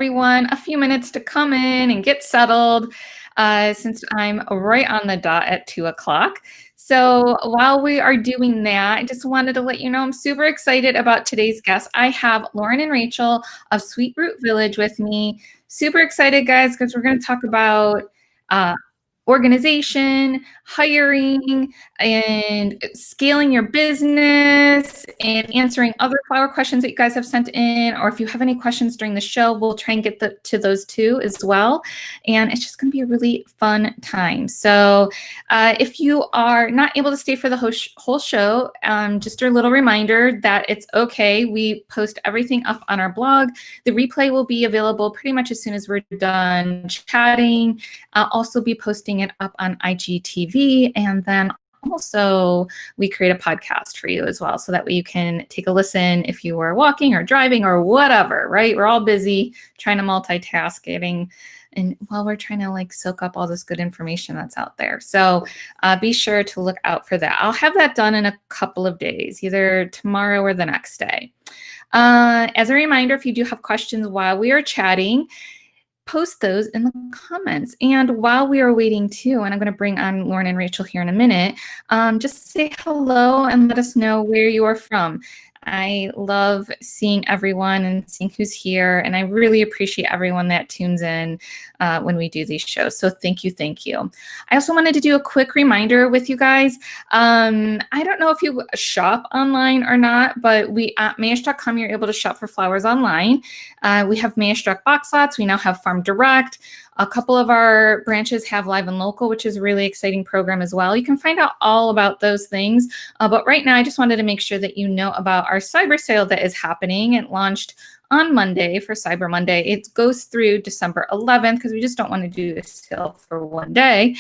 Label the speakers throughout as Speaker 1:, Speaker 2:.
Speaker 1: everyone a few minutes to come in and get settled since I'm right on the dot at 2 o'clock. So while we are doing that, I just wanted to let you know I'm super excited about today's guest. I have Lauren and Rachel of Sweet Root Village with me. Super excited, guys, because we're going to talk about organization, hiring, and scaling your business, and answering other flower questions that you guys have sent in. Or if you have any questions during the show, we'll try and get to those too as well. And it's just going to be a really fun time. So if you are not able to stay for the whole show, just a little reminder that it's okay. We post everything up on our blog. The replay will be available pretty much as soon as we're done chatting. I'll also be posting it up on IGTV, and then also we create a podcast for you as well, so that way you can take a listen if you are walking or driving or whatever, right? We're all busy trying to multitask, and while we're trying to soak up all this good information that's out there. So be sure to look out for that. I'll have that done in a couple of days, either tomorrow or the next day. As a reminder, if you do have questions while we are chatting, post those in the comments. And while we are waiting too, and I'm going to bring on Lauren and Rachel here in a minute, just say hello and let us know where you are from. I love seeing everyone and seeing who's here, and I really appreciate everyone that tunes in when we do these shows. So thank you, thank you. I also wanted to do a quick reminder with you guys. I don't know if you shop online or not, but we at Mayesh.com, you're able to shop for flowers online. We have Mayesh Direct Box Lots. We now have Farm Direct. A couple of our branches have Live and Local, which is a really exciting program as well. You can find out all about those things. But right now, I just wanted to make sure that you know about our cyber sale that is happening. It launched on Monday for Cyber Monday. It goes through December 11th because we just don't want to do a sale for one day.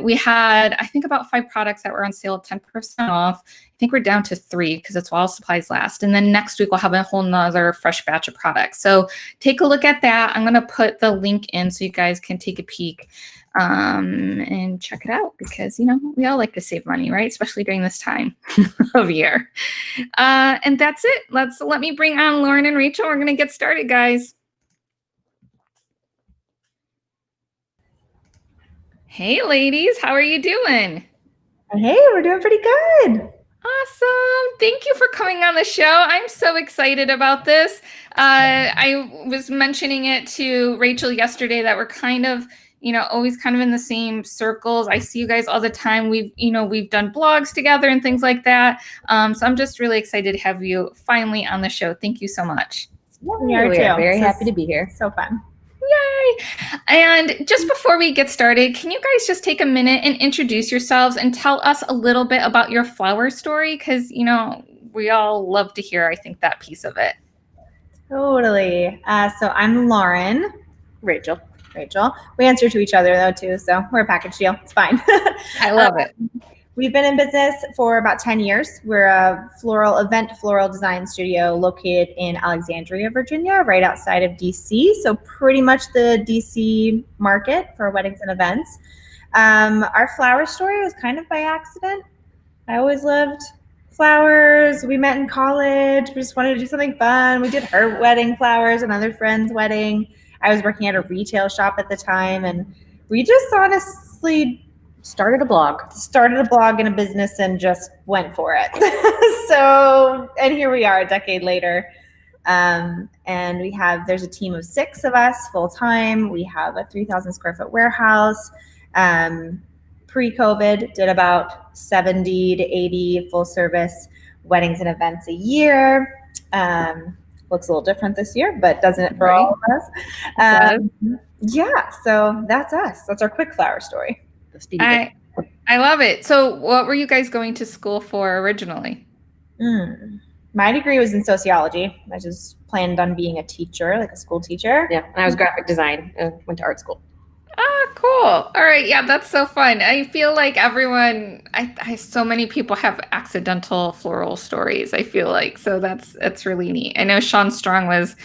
Speaker 1: We had, I think, about 5 products that were on sale at 10% off. I think we're down to 3 because it's while supplies last. And then next week we'll have a whole nother fresh batch of products. So take a look at that. I'm going to put the link in so you guys can take a peek and check it out, because we all like to save money, right? Especially during this time of year. And that's it. Let me bring on Lauren and Rachel. We're going to get started, guys. Hey, ladies, how are you doing?
Speaker 2: Hey, we're doing pretty good.
Speaker 1: Awesome. Thank you for coming on the show. I'm so excited about this. I was mentioning it to Rachel yesterday that we're kind of, always kind of in the same circles. I see you guys all the time. We've done blogs together and things like that. So I'm just really excited to have you finally on the show. Thank you so much.
Speaker 2: Yeah, we are very happy to be here. So fun.
Speaker 1: Yay. And just before we get started, can you guys just take a minute and introduce yourselves and tell us a little bit about your flower story? Because, we all love to hear, I think, that piece of it.
Speaker 2: Totally. So I'm Lauren.
Speaker 3: Rachel.
Speaker 2: We answer to each other, though, too. So we're a package deal. It's fine.
Speaker 1: I love it.
Speaker 2: We've been in business for about 10 years. We're a floral design studio located in Alexandria, Virginia, right outside of DC. So pretty much the DC market for weddings and events. Our flower story was kind of by accident. I always loved flowers. We met in college. We just wanted to do something fun. We did her wedding flowers, another friend's wedding. I was working at a retail shop at the time, and we just honestly started a blog and a business and just went for it. And here we are a decade later. And there's a team of 6 of us full time. We have a 3,000 square foot warehouse. Pre-COVID, did about 70 to 80 full service weddings and events a year. Looks a little different this year, but doesn't it for all of us? Yeah, so that's us. That's our quick flower story.
Speaker 1: I love it. So what were you guys going to school for originally?
Speaker 2: My degree was in sociology. I just planned on being a teacher, like a school teacher.
Speaker 3: Yeah, and I was graphic design. Went to art school.
Speaker 1: Ah, cool. All right. Yeah, that's so fun. I feel like everyone, so many people have accidental floral stories, I feel like. So that's really neat. I know Sean Strong was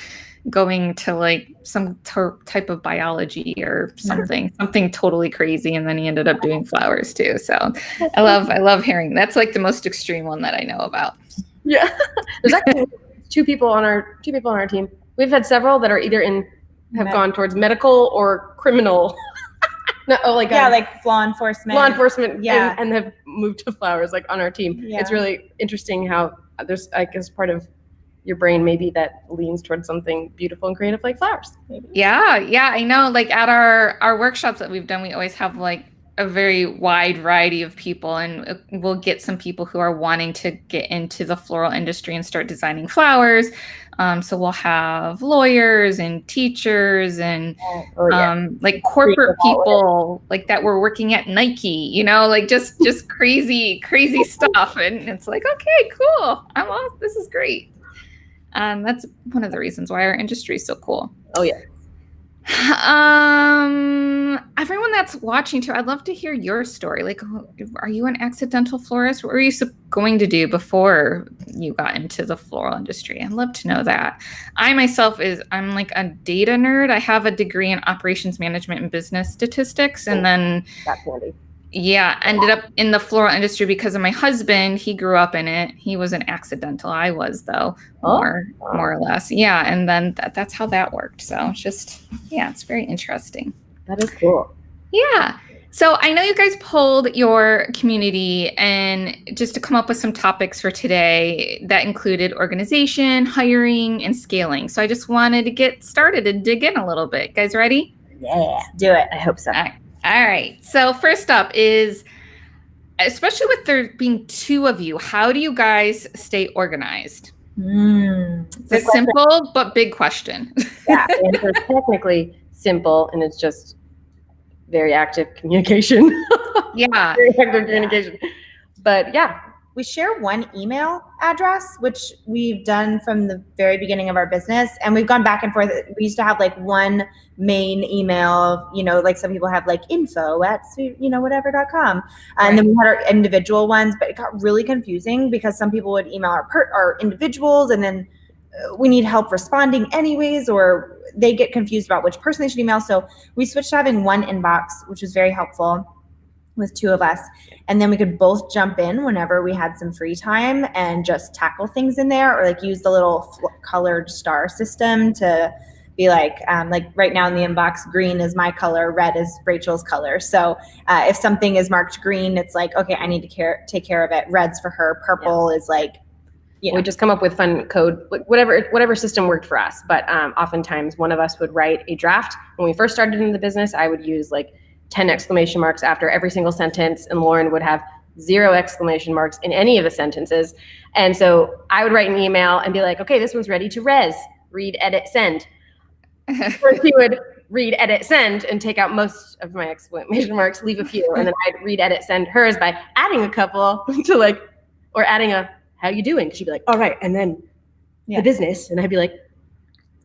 Speaker 1: going to some type of biology or something totally crazy, and then he ended up doing flowers too. So I love hearing that's the most extreme one that I know about.
Speaker 3: Yeah, there's actually two people on our team. We've had several that are either in have gone towards medical or criminal. No, like
Speaker 2: law enforcement.
Speaker 3: Law enforcement,
Speaker 2: Yeah.
Speaker 3: and have moved to flowers like on our team.
Speaker 2: Yeah.
Speaker 3: It's really interesting how there's, I guess, part of your brain maybe that leans towards something beautiful and creative like flowers. Maybe.
Speaker 1: Yeah, I know. Like at our workshops that we've done, we always have like a very wide variety of people, and we'll get some people who are wanting to get into the floral industry and start designing flowers. So we'll have lawyers and teachers and like corporate people like that were working at Nike, you know, like just crazy stuff. And it's like, okay, cool. I'm off. This is great. That's one of the reasons why our industry is so cool.
Speaker 3: Oh yeah.
Speaker 1: Everyone that's watching too, I'd love to hear your story. Like, are you an accidental florist? What were you going to do before you got into the floral industry? I'd love to know that. I myself I'm like a data nerd. I have a degree in operations management and business statistics, and then
Speaker 3: that's handy.
Speaker 1: Yeah, ended up in the floral industry because of my husband. He grew up in it. He was an accidental. I was, though, more or less. Yeah, and then that's how that worked. So it's very interesting.
Speaker 3: That is cool.
Speaker 1: Yeah. So I know you guys polled your community and just to come up with some topics for today that included organization, hiring, and scaling. So I just wanted to get started and dig in a little bit. Guys ready?
Speaker 2: Yeah, do it.
Speaker 3: I hope so.
Speaker 1: All right. So first up is, especially with there being two of you, how do you guys stay organized? It's a simple but big question.
Speaker 3: Yeah, the answer is technically simple, and it's just very active communication.
Speaker 1: Yeah.
Speaker 3: Very active communication. But yeah.
Speaker 2: We share one email address, which we've done from the very beginning of our business. And we've gone back and forth. We used to have like one main email, like some people have like info@whatever.com. And then we had our individual ones, but it got really confusing because some people would email our individuals and then we need help responding anyways, or they get confused about which person they should email. So we switched to having one inbox, which was very helpful with two of us. And then we could both jump in whenever we had some free time and just tackle things in there, or like use the little colored star system to be like right now in the inbox, green is my color, red is Rachel's color. So if something is marked green, it's like, okay, I need to take care of it. Red's for her, purple is like,
Speaker 3: we just come up with fun code, whatever system worked for us. But oftentimes one of us would write a draft. When we first started in the business, I would use like 10 exclamation marks after every single sentence, and Lauren would have 0 exclamation marks in any of the sentences. And so I would write an email and be like, okay, this one's ready to res, read, edit, send. First he would read, edit, send, and take out most of my exclamation marks, leave a few, and then I'd read, edit, send hers by adding a couple to or adding a, how you doing? Because she'd be like, all right, and then the business, and I'd be like,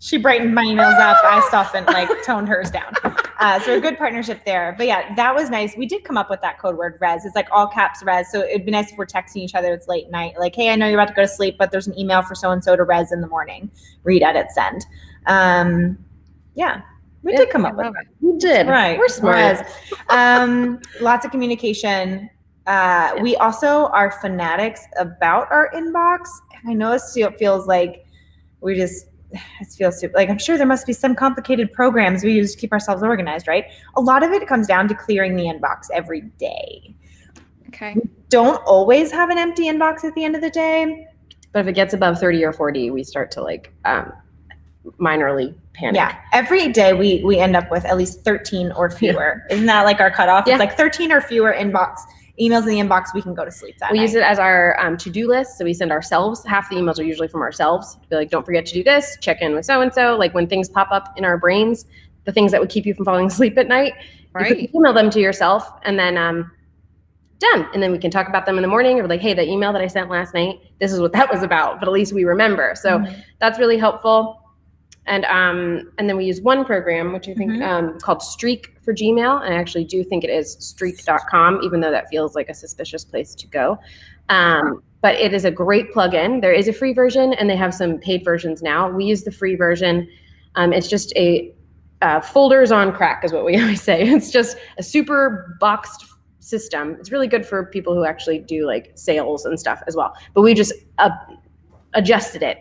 Speaker 2: she brightened my emails up. I softened, toned hers down. So a good partnership there. But yeah, that was nice. We did come up with that code word, res. It's like all caps res. So it'd be nice if we're texting each other. It's late night. Like, hey, I know you're about to go to sleep, but there's an email for so-and-so to res in the morning. Read, edit, send. We did come up with it.
Speaker 3: We did.
Speaker 2: Right.
Speaker 3: We're smart.
Speaker 2: Lots of communication. We also are fanatics about our inbox. And I know it feels like it feels super, like I'm sure there must be some complicated programs we use to keep ourselves organized, right? A lot of it comes down to clearing the inbox every day.
Speaker 1: Okay.
Speaker 2: We don't always have an empty inbox at the end of the day.
Speaker 3: But if it gets above 30 or 40, we start to minorly panic.
Speaker 2: Yeah. Every day we end up with at least 13 or fewer. Isn't that like our cutoff?
Speaker 3: Yeah.
Speaker 2: It's like 13 or fewer emails in the inbox, we can go to sleep that
Speaker 3: We
Speaker 2: night.
Speaker 3: use it as our to-do list. So we send ourselves, half the emails are usually from ourselves. Be like, don't forget to do this, check in with so-and-so. Like when things pop up in our brains, the things that would keep you from falling asleep at night, you could email them to yourself and then done. And then we can talk about them in the morning, or like, hey, the email that I sent last night, this is what that was about, but at least we remember. So that's really helpful. And then we use one program, which I think called Streak for Gmail. And I actually do think it is streak.com, even though that feels like a suspicious place to go. But it is a great plugin. There is a free version and they have some paid versions now. We use the free version. It's just a folders on crack is what we always say. It's just a super boxed system. It's really good for people who actually do like sales and stuff as well. But we just adjusted it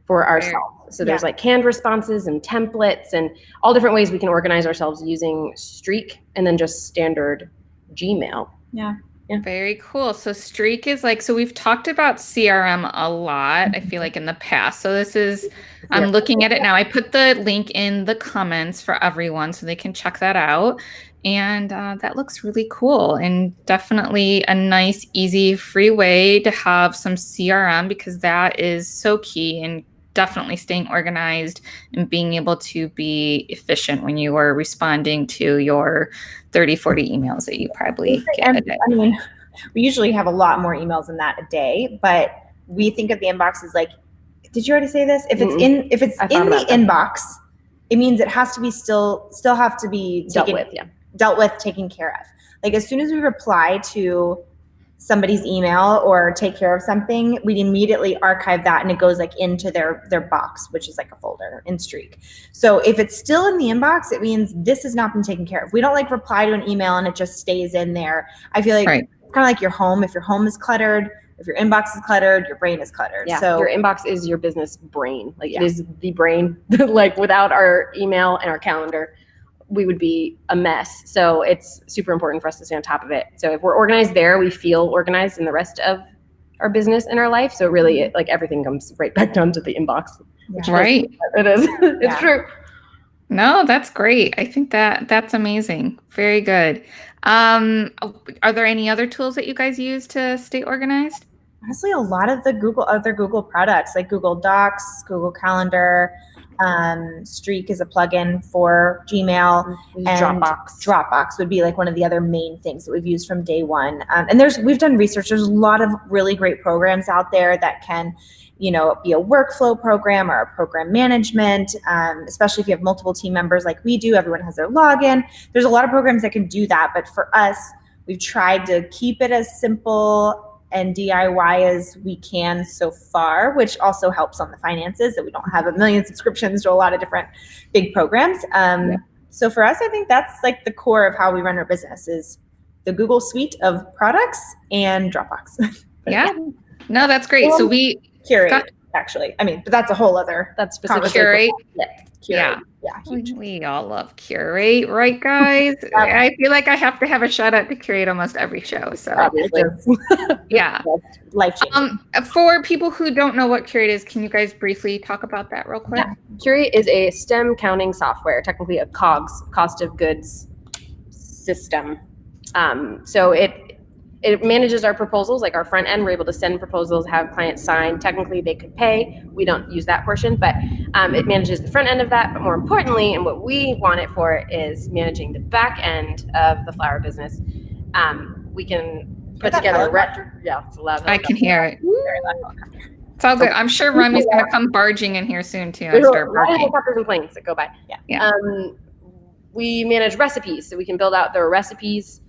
Speaker 3: for ourselves. So there's like canned responses and templates and all different ways we can organize ourselves using Streak and then just standard Gmail.
Speaker 2: Yeah.
Speaker 1: Very cool. So Streak is like, so we've talked about CRM a lot, I feel like in the past. So this is, I'm looking at it now. I put the link in the comments for everyone so they can check that out. And that looks really cool and definitely a nice, easy, free way to have some CRM because that is so key and definitely staying organized and being able to be efficient when you are responding to your 30, 40 emails that you probably get a day.
Speaker 2: I mean, we usually have a lot more emails than that a day, but we think of the inbox as like, did you already say this? If it's in the inbox, it means it has to be still have to be dealt with, taken care of. Like as soon as we reply to somebody's email or take care of something, we immediately archive that and it goes like into their box, which is like a folder in Streak. So if it's still in the inbox, it means this has not been taken care of. We don't like reply to an email and it just stays in there. I feel like it's kind of like your home. If your home is cluttered, if your inbox is cluttered, your brain is cluttered.
Speaker 3: Yeah,
Speaker 2: so
Speaker 3: your inbox is your business brain. Like it is the brain. Like without our email and our calendar, we would be a mess. So it's super important for us to stay on top of it. So if we're organized there, we feel organized in the rest of our business and our life. So really like everything comes right back down to the inbox.
Speaker 1: Right.
Speaker 3: It is. It's true.
Speaker 1: No, that's great. I think that's amazing. Very good. Are there any other tools that you guys use to stay organized?
Speaker 2: Honestly, a lot of the other Google products like Google Docs, Google Calendar, Streak is a plugin for Gmail, and Dropbox would be like one of the other main things that we've used from day one. And we've done research. There's a lot of really great programs out there that can, be a workflow program or a program management, especially if you have multiple team members like we do. Everyone has their login. There's a lot of programs that can do that. But for us, we've tried to keep it as simple and DIY as we can so far, which also helps on the finances that we don't have a million subscriptions to a lot of different big programs. So for us, I think that's like the core of how we run our business is the Google suite of products and Dropbox.
Speaker 1: Yeah. No, that's great. So we
Speaker 2: Curate, actually. I mean, but that's a whole other.
Speaker 3: That's specific.
Speaker 1: Curate.
Speaker 2: Yeah.
Speaker 1: We all love Curate, right, guys? I feel like I have to have a shout out to Curate almost every show. So
Speaker 3: obviously.
Speaker 2: Yeah. Life changing.
Speaker 1: For people who don't know what Curate is, can you guys briefly talk about that real quick?
Speaker 3: Yeah. Curate is a STEM counting software, technically a COGS, cost of goods system. So it manages our proposals, like our front end. We're able to send proposals, have clients sign. Technically, they could pay. We don't use that portion, but it manages the front end of that. But more importantly, and what we want it for is managing the back end of the flower business. We can put together it's loud.
Speaker 1: I can hear it. It's all good. I'm sure Remy's going to come barging in here soon too and start barking.
Speaker 3: Helicopters and planes that go by. Yeah. We manage recipes, so we can build out their recipes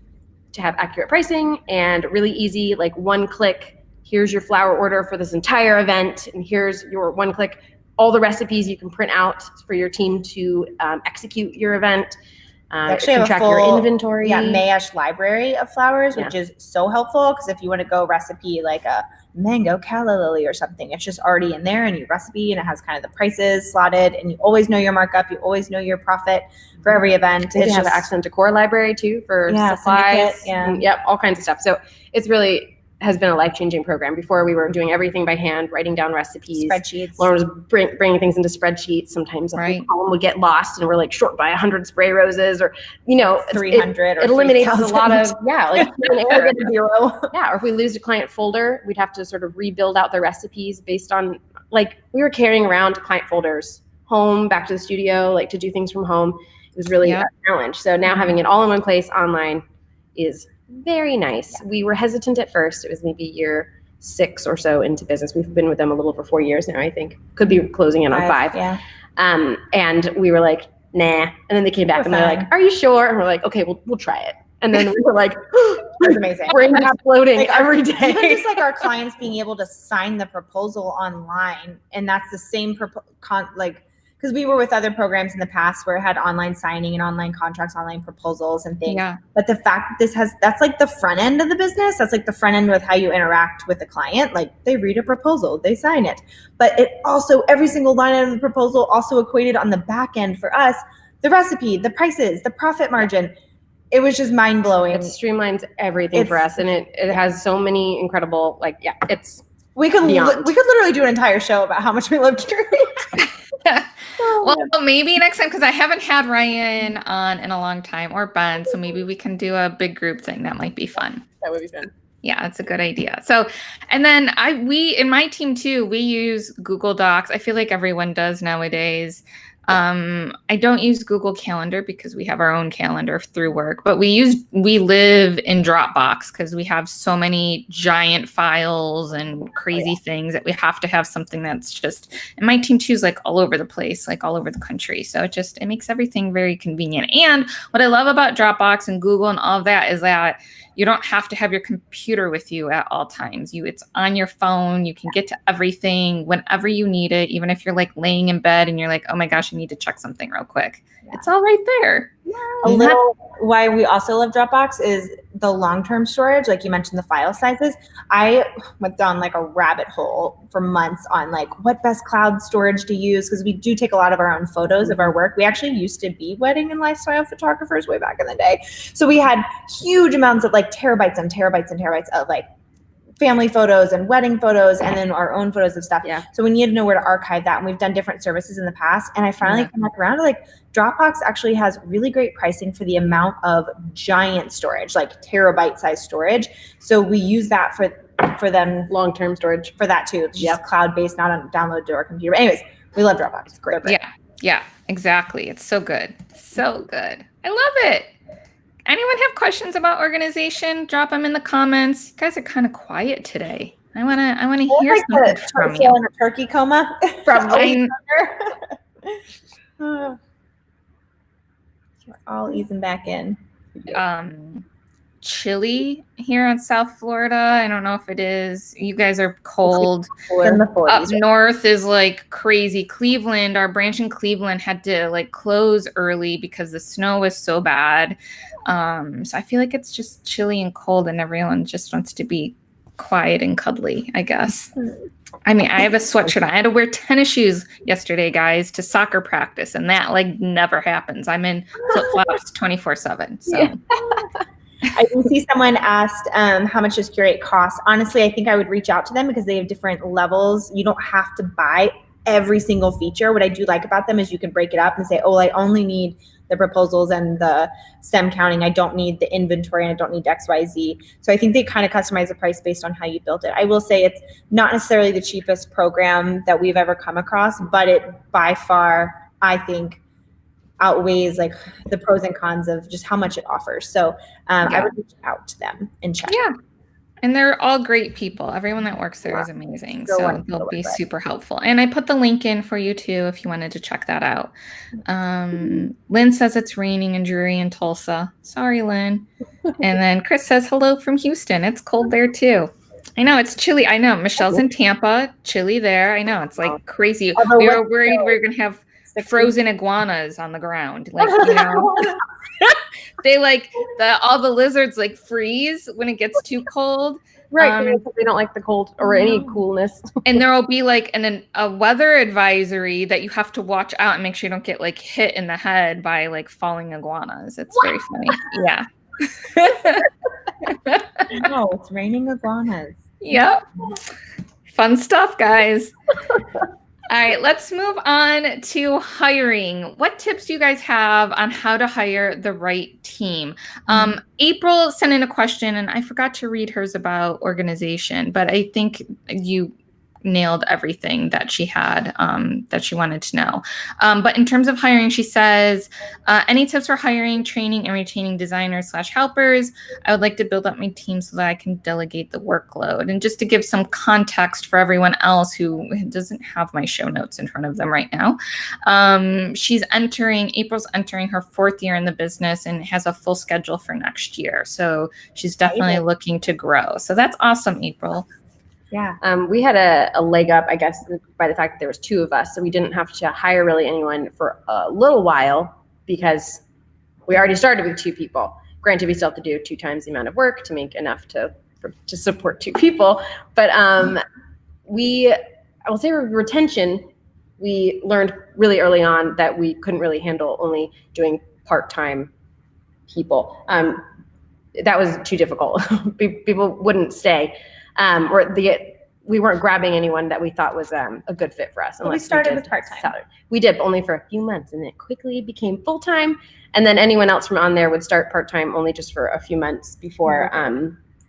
Speaker 3: to have accurate pricing and really easy, like one click, here's your flower order for this entire event, and here's your one click, all the recipes you can print out for your team to execute your event.
Speaker 2: Actually have
Speaker 3: track
Speaker 2: a full,
Speaker 3: your inventory.
Speaker 2: Mayesh library of flowers, which is so helpful because if you want to go recipe like a mango calla lily or something, it's just already in there and you recipe and it has kind of the prices slotted and you always know your markup, you always know your profit for every event.
Speaker 3: It's just have an accent decor library too for supplies. All kinds of stuff. So it's really has been a life-changing program. Before we were doing everything by hand, writing down recipes.
Speaker 2: Spreadsheets.
Speaker 3: Lauren was bringing things into spreadsheets. Sometimes a whole column would get lost and we're like short by 100 spray roses or,
Speaker 2: 300
Speaker 3: it eliminates a lot of, like
Speaker 2: zero.
Speaker 3: Yeah, or if we lose a client folder, we'd have to sort of rebuild out the recipes based on, like we were carrying around client folders home, back to the studio, like to do things from home. It was really a challenge. So now having it all in one place online is very nice. We were hesitant at first. It was maybe year 6 or so into business. We've been with them a little over 4 years now, I think. Could be closing in on 5.
Speaker 2: Yeah.
Speaker 3: And we were like, nah. And then they came back and they're like, are you sure? And we're like, okay, we'll try it. And then we were like,
Speaker 2: that's amazing.
Speaker 3: We're uploading every day.
Speaker 2: Even just like our clients being able to sign the proposal online, and that's the same because we were with other programs in the past where it had online signing and online contracts, online proposals and things.
Speaker 1: Yeah.
Speaker 2: But the fact that that's like the front end of the business. That's like the front end with how you interact with the client. Like they read a proposal, they sign it. But it also, every single line out of the proposal also equated on the back end for us, the recipe, the prices, the profit margin. It was just mind blowing.
Speaker 3: It streamlines everything for us, and it has so many incredible, like, it's
Speaker 2: we could
Speaker 3: beyond.
Speaker 2: we could literally do an entire show about how much we love Curate.
Speaker 1: Well, maybe next time, because I haven't had Ryan on in a long time, or Ben, so maybe we can do a big group thing. That might be fun.
Speaker 3: That would be fun.
Speaker 1: Yeah, that's a good idea. So, and then we in my team too, we use Google Docs. I feel like everyone does nowadays. I don't use Google Calendar because we have our own calendar through work, but we live in Dropbox because we have so many giant files and crazy things that we have to have something that's just, and my team too is like all over the place, like all over the country. So it makes everything very convenient. And what I love about Dropbox and Google and all of that is that you don't have to have your computer with you at all times. It's on your phone. You can get to everything whenever you need it, even if you're like laying in bed and you're like, oh my gosh, I need to check something real quick. Yeah. It's all right there.
Speaker 2: A little why we also love Dropbox is the long-term storage. Like you mentioned, the file sizes. I went down like a rabbit hole for months on like what best cloud storage to use, because we do take a lot of our own photos of our work. We actually used to be wedding and lifestyle photographers way back in the day. So we had huge amounts of like terabytes and terabytes and terabytes of like family photos and wedding photos, and then our own photos of stuff.
Speaker 3: Yeah.
Speaker 2: So we needed to know where to archive that. And we've done different services in the past. And I finally come back around to like Dropbox actually has really great pricing for the amount of giant storage, like terabyte size storage. So we use that for them
Speaker 3: long-term storage
Speaker 2: for that too. It's just cloud-based, not on download to our computer. But anyways, we love Dropbox. It's great.
Speaker 1: Yeah, exactly. It's so good. So good. I love it. Anyone have questions about organization? Drop them in the comments. You guys are kind of quiet today. I wanna hear something from you.
Speaker 2: In a turkey coma from we're all easing back in.
Speaker 1: Chilly here in South Florida. I don't know if it is. You guys are cold.
Speaker 2: In the 40s,
Speaker 1: Up north is like crazy. Cleveland, our branch in Cleveland had to like close early because the snow was so bad. So I feel like it's just chilly and cold and everyone just wants to be quiet and cuddly, I guess. I mean, I have a sweatshirt. I had to wear tennis shoes yesterday, guys, to soccer practice, and that like never happens. I'm in flip-flops 24/7. So
Speaker 2: yeah. I can see someone asked how much does Curate cost. Honestly, I think I would reach out to them because they have different levels. You don't have to buy every single feature. What I do like about them is you can break it up and say, oh, I only need the proposals and the STEM counting. I don't need the inventory and I don't need XYZ. So I think they kind of customize the price based on how you built it. I will say it's not necessarily the cheapest program that we've ever come across, but it by far, I think, outweighs like the pros and cons of just how much it offers. So I would reach out to them and check.
Speaker 1: Yeah. And they're all great people. Everyone that works there is amazing. So they'll be super helpful. And I put the link in for you too if you wanted to check that out. Lynn says it's raining and dreary in Tulsa. Sorry, Lynn. And then Chris says hello from Houston. It's cold there too. I know it's chilly. I know Michelle's in Tampa. Chilly there. I know it's like crazy. We were worried we were going to have frozen iguanas on the ground. Like, you know, they like all the lizards like freeze when it gets too cold.
Speaker 3: Right. They don't like the cold or any coolness. And
Speaker 1: there will be like a weather advisory that you have to watch out and make sure you don't get like hit in the head by like falling iguanas. It's very funny. Yeah.
Speaker 2: No, it's raining iguanas.
Speaker 1: Yep. Fun stuff, guys. All right, let's move on to hiring. What tips do you guys have on how to hire the right team? April sent in a question, and I forgot to read hers about organization, but I think you nailed everything that she had that she wanted to know. But in terms of hiring, she says, any tips for hiring, training, and retaining designers/helpers? I would like to build up my team so that I can delegate the workload. And just to give some context for everyone else who doesn't have my show notes in front of them right now, April's entering her 4th year in the business and has a full schedule for next year. So she's definitely looking to grow. So that's awesome, April.
Speaker 2: Yeah.
Speaker 3: We had a leg up, I guess, by the fact that there was 2 of us. So we didn't have to hire really anyone for a little while because we already started with 2 people. Granted, we still have to do 2 times the amount of work to make enough to support 2 people. But I will say retention, we learned really early on that we couldn't really handle only doing part-time people. That was too difficult. People wouldn't stay. We weren't grabbing anyone that we thought was a good fit for us.
Speaker 2: Well, we started with part-time.
Speaker 3: We did, only for a few months, and it quickly became full-time. And then anyone else from on there would start part-time only just for a few months before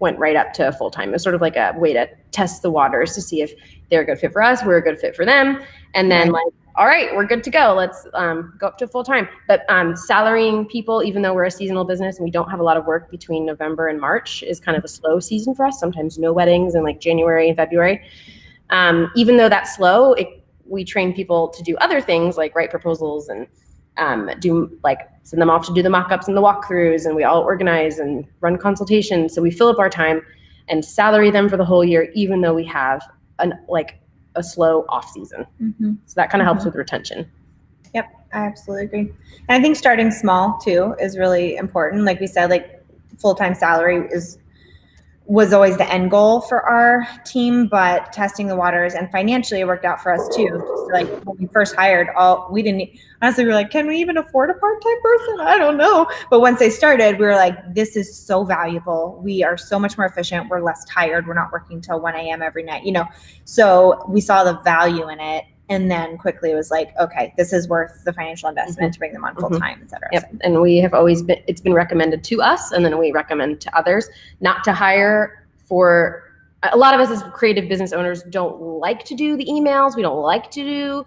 Speaker 3: went right up to full-time. It was sort of like a way to test the waters to see if they're a good fit for us, we're a good fit for them. And then all right, we're good to go. Let's go up to full-time. But salarying people, even though we're a seasonal business and we don't have a lot of work between November and March, is kind of a slow season for us. Sometimes no weddings in like January and February. Even though that's slow, we train people to do other things like write proposals and send them off to do the mock-ups and the walkthroughs, and we all organize and run consultations. So we fill up our time and salary them for the whole year, even though we have a slow off season. So that kind of helps with retention.
Speaker 2: Yep, I absolutely agree. And I think starting small too is really important. Like we said, like full-time salary was always the end goal for our team, but testing the waters and financially it worked out for us too. Just like when we first hired, honestly, we were like, can we even afford a part-time person? I don't know. But once they started, we were like, this is so valuable. We are so much more efficient. We're less tired. We're not working till 1 a.m. every night, So we saw the value in it. And then quickly it was like, okay, this is worth the financial investment to bring them on full time, et cetera.
Speaker 3: Yep. And we have always it's been recommended to us, and then we recommend to others not to hire for. A lot of us as creative business owners don't like to do the emails. We don't like to do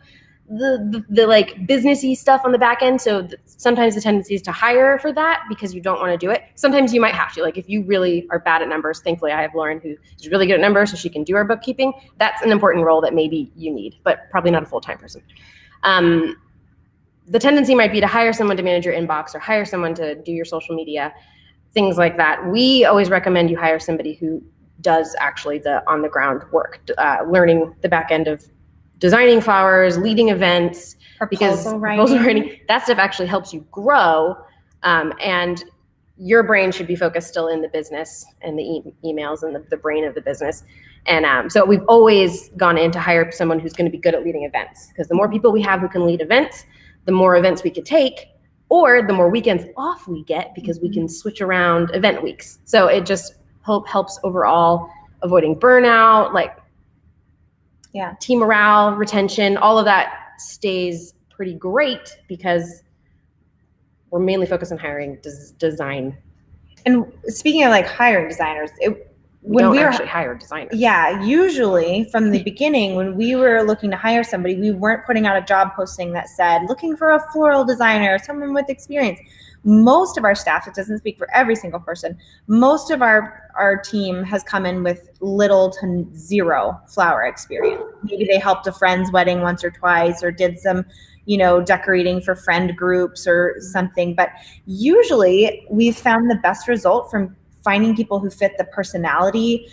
Speaker 3: the like businessy stuff on the back end. So sometimes the tendency is to hire for that because you don't want to do it. Sometimes you might have to, like if you really are bad at numbers. Thankfully, I have Lauren who is really good at numbers, so she can do our bookkeeping. That's an important role that maybe you need, but probably not a full-time person. The tendency might be to hire someone to manage your inbox or hire someone to do your social media, things like that. We always recommend you hire somebody who does actually the on-the-ground work, learning the back end of designing flowers, leading events,
Speaker 2: proposal
Speaker 3: writing, that stuff actually helps you grow. And your brain should be focused still in the business and the emails and the brain of the business. And so we've always gone in to hire someone who's going to be good at leading events, because the more people we have who can lead events, the more events we could take, or the more weekends off we get because we can switch around event weeks. So it just helps overall avoiding burnout, team morale, retention, all of that stays pretty great because we're mainly focused on hiring design.
Speaker 2: And speaking of hiring designers,
Speaker 3: we don't actually hire designers.
Speaker 2: Yeah, usually from the beginning, when we were looking to hire somebody, we weren't putting out a job posting that said, looking for a floral designer, someone with experience. Most of our staff, it doesn't speak for every single person, most of our team has come in with little to zero flower experience. Maybe they helped a friend's wedding once or twice, or did some, decorating for friend groups or something. But usually we've found the best result from finding people who fit the personality,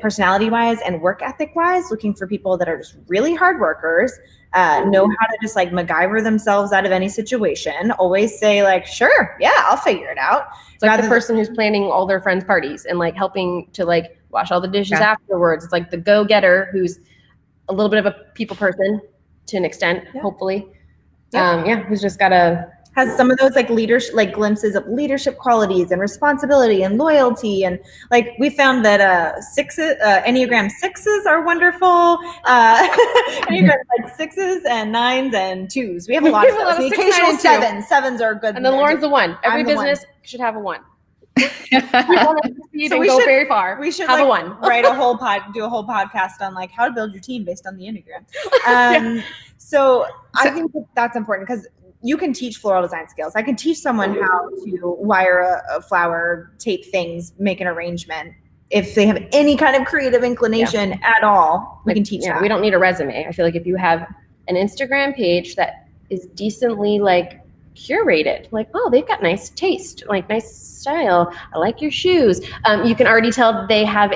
Speaker 2: personality-wise and work ethic-wise, looking for people that are just really hard workers, know how to just MacGyver themselves out of any situation, always say sure, yeah, I'll figure it out.
Speaker 3: It's like the person who's planning all their friends' parties and helping to wash all the dishes afterwards. It's like the go-getter who's a little bit of a people person to an extent, hopefully. Who's just
Speaker 2: has some of those leadership, glimpses of leadership qualities and responsibility and loyalty. And we found that Enneagram 6s are wonderful. Enneagram 6s and 9s and 2s. We have a lot of those. The occasional 7s. 7s are good.
Speaker 3: And then Lauren's the 1. Every business should have a 1.
Speaker 2: So we
Speaker 3: go very far.
Speaker 2: We should
Speaker 3: have a 1.
Speaker 2: Write do a whole podcast on how to build your team based on the Enneagram. So I think that's important because you can teach floral design skills. I can teach someone how to wire a flower, tape things, make an arrangement. If they have any kind of creative inclination at all, we can teach that.
Speaker 3: We don't need a resume. I feel like if you have an Instagram page that is decently curated, oh, they've got nice taste, nice style. I like your shoes. You can already tell they have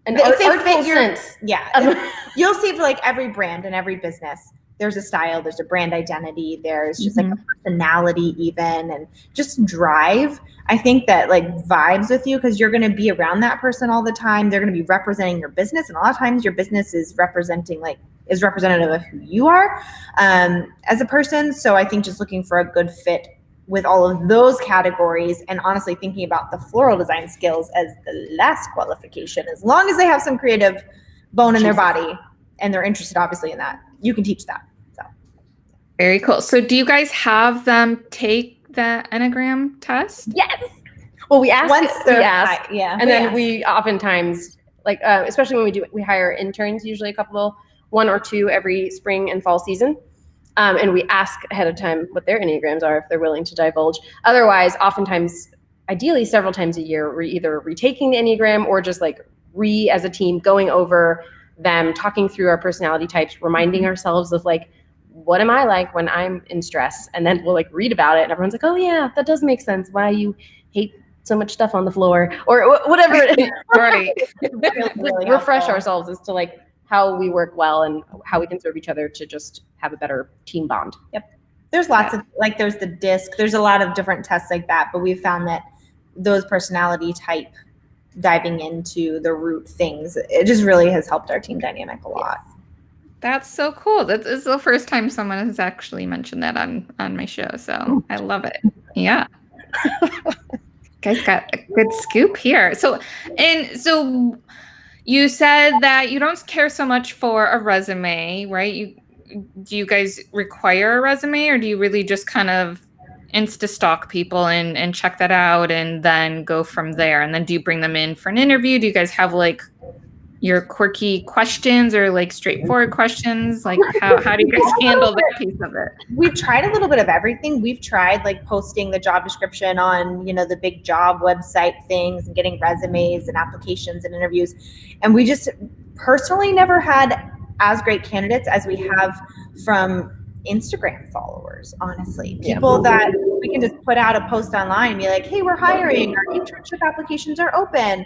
Speaker 3: an
Speaker 2: If they
Speaker 3: artful
Speaker 2: fit your-
Speaker 3: sense.
Speaker 2: Yeah. You'll see for like every brand and every business, there's a style, there's a brand identity, there's just like a personality even, and just drive. I think that like vibes with you because you're going to be around that person all the time. They're going to be representing your business. And a lot of times your business is representative of who you are as a person. So I think just looking for a good fit with all of those categories, and honestly thinking about the floral design skills as the last qualification, as long as they have some creative bone in their body and they're interested obviously in that, you can teach that. So
Speaker 1: Very cool. So do you guys have them take the Enneagram test?
Speaker 3: Yes. Well, we ask,
Speaker 2: yeah.
Speaker 3: and then we oftentimes, like, especially when we hire interns, usually one or two every spring and fall season. And we ask ahead of time what their Enneagrams are if they're willing to divulge. Otherwise, oftentimes, ideally several times a year, we're either retaking the Enneagram or just like as a team going over them, talking through our personality types, reminding ourselves of like, what am I like when I'm in stress? And then we'll like read about it and everyone's like, oh yeah, that does make sense. Why you hate so much stuff on the floor or whatever it is.
Speaker 1: Right.
Speaker 2: Really
Speaker 3: refresh
Speaker 2: helpful.
Speaker 3: ourselves as to like how we work well and how we can serve each other to just have a better team bond.
Speaker 2: There's lots of like, there's the DISC, there's a lot of different tests like that, but we've found that those personality type diving into the root things, it just really has helped our team dynamic a lot.
Speaker 1: That's so cool. That is the first time someone has actually mentioned that on my show. So I love it. Yeah. Guys got a good scoop here. So you said that you don't care so much for a resume, right? Do you guys require a resume, or do you really just kind of Insta stalk people and check that out and then go from there? And then do you bring them in for an interview? Do you guys have like your quirky questions or like straightforward questions? Like how do you guys handle that piece of it?
Speaker 2: We've tried a little bit of everything. We've tried like posting the job description on, the big job website things and getting resumes and applications and interviews. And we just personally never had as great candidates as we have from Instagram followers, honestly. People that we can just put out a post online and be like, hey, we're hiring, our internship applications are open.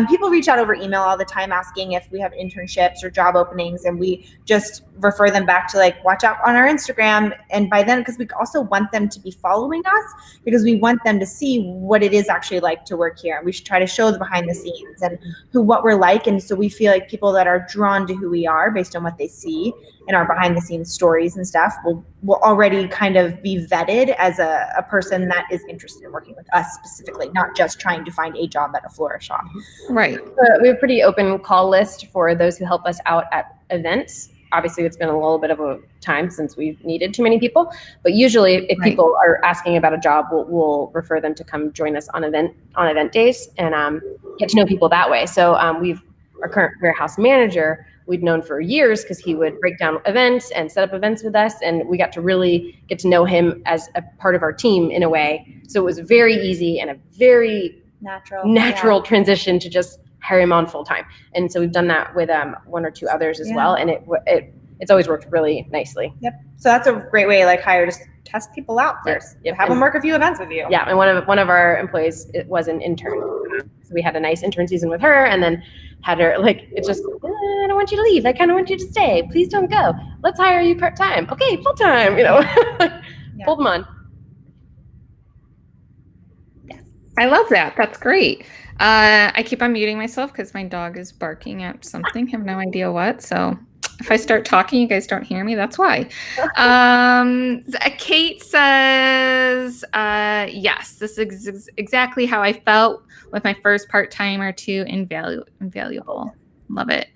Speaker 2: People reach out over email all the time asking if we have internships or job openings, and we just refer them back to like, watch out on our Instagram. And by then, because we also want them to be following us, because we want them to see what it is actually like to work here. And we should try to show the behind the scenes and what we're like. And so we feel like people that are drawn to who we are based on what they see in our behind the scenes stories and stuff will already kind of be vetted as a person that is interested in working with us specifically, not just trying to find a job at a florist shop.
Speaker 1: Right.
Speaker 3: We have a pretty open call list for those who help us out at events. Obviously, it's been a little bit of a time since we've needed too many people, but usually if people are asking about a job, we'll refer them to come join us on event days and get to know people that way. So our current warehouse manager, we'd known for years because he would break down events and set up events with us, and we got to really get to know him as a part of our team in a way. So it was very easy and a very natural transition to just hire him on full time. And so we've done that with one or two others as well, and it's always worked really nicely.
Speaker 2: Yep. So that's a great way, like hire, just test people out first.
Speaker 3: Yep.
Speaker 2: Have them work a few events with you.
Speaker 3: Yeah, and one of our employees was an intern. So we had a nice intern season with her, and then had her like, it's just, I don't want you to leave. I kind of want you to stay. Please don't go. Let's hire you part time. Okay, full time. Pulled them on.
Speaker 2: Yes.
Speaker 1: I love that. That's great. I keep on muting myself because my dog is barking at something. I have no idea what. So if I start talking, you guys don't hear me. That's why. Kate says, yes, this is exactly how I felt with my first part-time or two. Invaluable. Love it.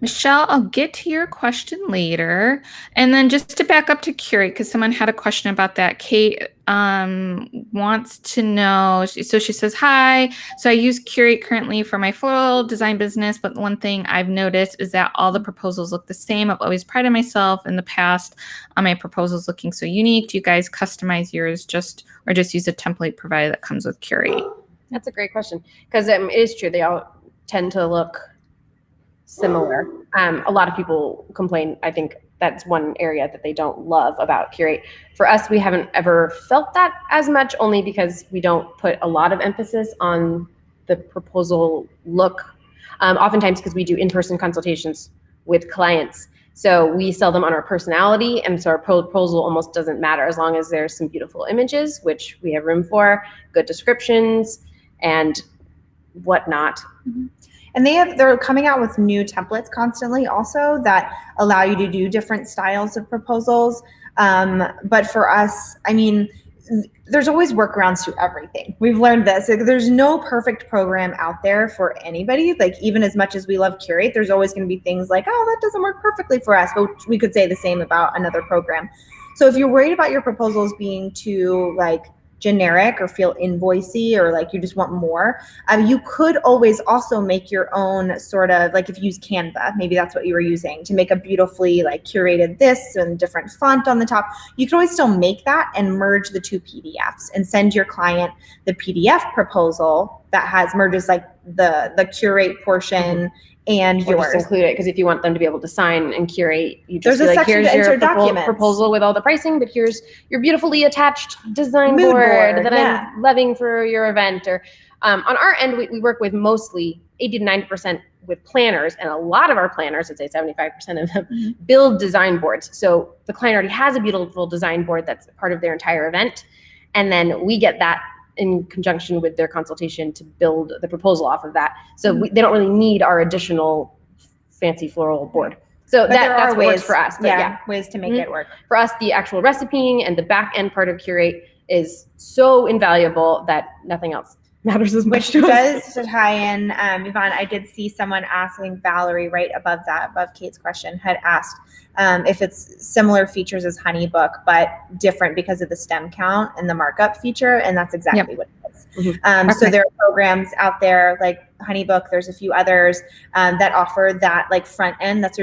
Speaker 1: Michelle, I'll get to your question later. And then just to back up to Curate, because someone had a question about that. Kate wants to know, so she says, hi. So I use Curate currently for my floral design business, but one thing I've noticed is that all the proposals look the same. I've always prided myself in the past on my proposals looking so unique. Do you guys customize yours or just use a template provided that comes with Curate?
Speaker 3: That's a great question, because it is true. They all tend to look similar. A lot of people complain. I think that's one area that they don't love about Curate. For us, we haven't ever felt that as much, only because we don't put a lot of emphasis on the proposal look. Oftentimes, because we do in-person consultations with clients, so we sell them on our personality, and so our proposal almost doesn't matter as long as there's some beautiful images, which we have room for, good descriptions, and whatnot.
Speaker 2: Mm-hmm. And they're coming out with new templates constantly also that allow you to do different styles of proposals. But for us, I mean, there's always workarounds to everything. We've learned this. Like, there's no perfect program out there for anybody. Like, even as much as we love Curate, there's always going to be things like, oh, that doesn't work perfectly for us, but we could say the same about another program. So if you're worried about your proposals being too like generic or feel invoicey, or like you just want more, you could always also make your own sort of, like if you use Canva, maybe that's what you were using to make a beautifully like curated this and different font on the top. You can always still make that and merge the two PDFs and send your client the PDF proposal that merges like the Curate portion and
Speaker 3: Or
Speaker 2: yours.
Speaker 3: just include it, because if you want them to be able to sign and curate, you just
Speaker 2: There's
Speaker 3: be
Speaker 2: a
Speaker 3: like,
Speaker 2: section
Speaker 3: here's
Speaker 2: to
Speaker 3: your
Speaker 2: enter documents.
Speaker 3: proposal with all the pricing, but here's your beautifully attached design
Speaker 2: Mood
Speaker 3: board
Speaker 2: board,
Speaker 3: that
Speaker 2: yeah.
Speaker 3: I'm loving for your event. Or on our end, we work with mostly 80 to 90% with planners, and a lot of our planners, I'd say 75% of them, build design boards. So the client already has a beautiful design board that's part of their entire event, and then we get that in conjunction with their consultation to build the proposal off of that. So they don't really need our additional fancy floral board. So that's what works for us. But yeah,
Speaker 2: ways to make it work.
Speaker 3: For us, the actual recipeing and the back end part of Curate is so invaluable that nothing else matters as much
Speaker 2: Which
Speaker 3: to us.
Speaker 2: does to tie in, Yvonne, I did see someone asking, Valerie, right above Kate's question, had asked if it's similar features as HoneyBook, but different because of the stem count and the markup feature, and that's exactly what it is. So there are programs out there like HoneyBook, there's a few others that offer that like front end. That's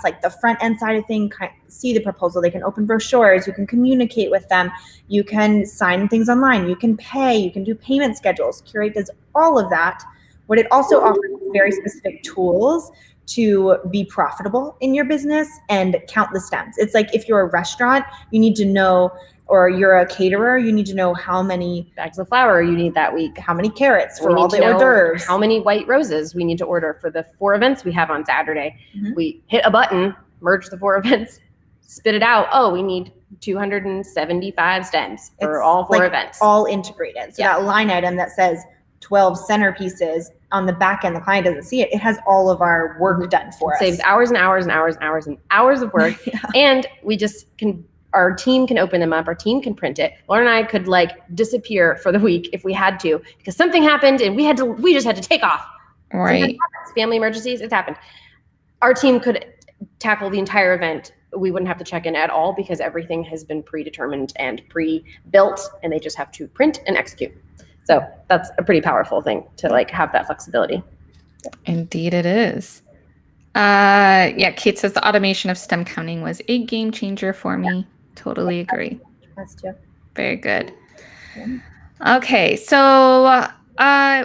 Speaker 2: like the front end side of thing. See the proposal. They can open brochures. You can communicate with them. You can sign things online. You can pay. You can do payment schedules. Curate does all of that. What it also offers is very specific tools to be profitable in your business and count the stems. It's like if you're a restaurant, you need to know, or you're a caterer, you need to know how many
Speaker 3: bags of flour you need that week,
Speaker 2: how many carrots for all the hors d'oeuvres,
Speaker 3: how many white roses we need to order for the 4 events we have on Saturday. We hit a button, merge the 4 events, spit it out. Oh, we need 275 stems for all 4 events.
Speaker 2: All integrated. So that line item that says 12 centerpieces on the back end, the client doesn't see it. It has all of our work done for us.
Speaker 3: Saves hours and hours and hours and hours and hours of work. And we just can, our team can open them up. Our team can print it. Lauren and I could like disappear for the week if we had to, because something happened and we just had to take off.
Speaker 1: Right.
Speaker 3: Family emergencies, it's happened. Our team could tackle the entire event. We wouldn't have to check in at all because everything has been predetermined and pre-built, and they just have to print and execute. So that's a pretty powerful thing to like have that flexibility.
Speaker 1: Indeed it is. Kate says the automation of stem counting was a game changer for me. Totally agree.
Speaker 2: Us too.
Speaker 1: Very good. Okay, so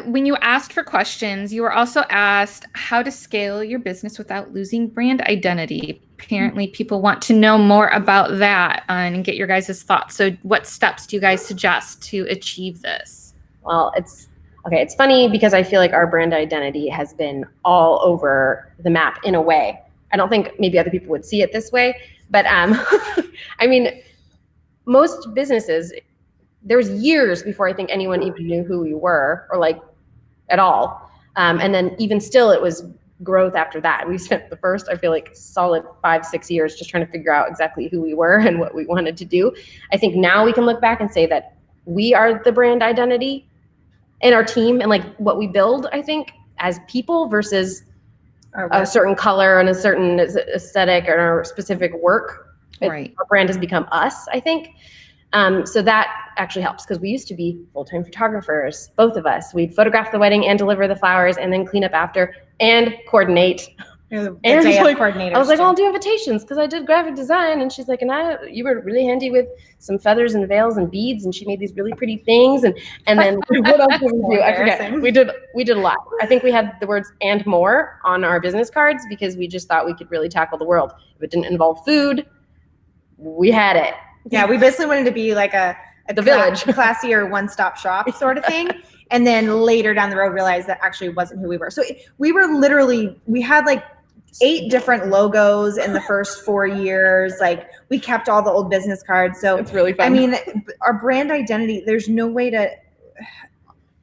Speaker 1: when you asked for questions, you were also asked how to scale your business without losing brand identity. Apparently, people want to know more about that and get your guys' thoughts. So what steps do you guys suggest to achieve this?
Speaker 3: Well, it's funny because I feel like our brand identity has been all over the map in a way. I don't think maybe other people would see it this way, but I mean, most businesses, there was years before I think anyone even knew who we were or like at all. And then even still, it was growth after that. We spent the first, I feel like, solid 5-6 years just trying to figure out exactly who we were and what we wanted to do. I think now we can look back and say that we are the brand identity in our team and like what we build, I think, as people versus a certain color and a certain aesthetic or our specific work.
Speaker 1: Right.
Speaker 3: Our brand has become us, I think. So that actually helps because we used to be full-time photographers, both of us. We'd photograph the wedding and deliver the flowers and then clean up after and coordinate.
Speaker 2: And
Speaker 3: like,
Speaker 2: coordinators
Speaker 3: I was like,
Speaker 2: too.
Speaker 3: I'll do invitations because I did graphic design. And she's like, you were really handy with some feathers and veils and beads. And she made these really pretty things. And then what else did we do? I forget. We did a lot. I think we had the words "and more" on our business cards because we just thought we could really tackle the world. If it didn't involve food, we had it.
Speaker 2: Yeah, we basically wanted to be like the village, classier one-stop shop sort of thing. And then later down the road, realized that actually wasn't who we were. So we had like 8 different logos in the first 4 years. Like we kept all the old business cards. So
Speaker 3: It's really fun.
Speaker 2: I mean, our brand identity, there's no way to,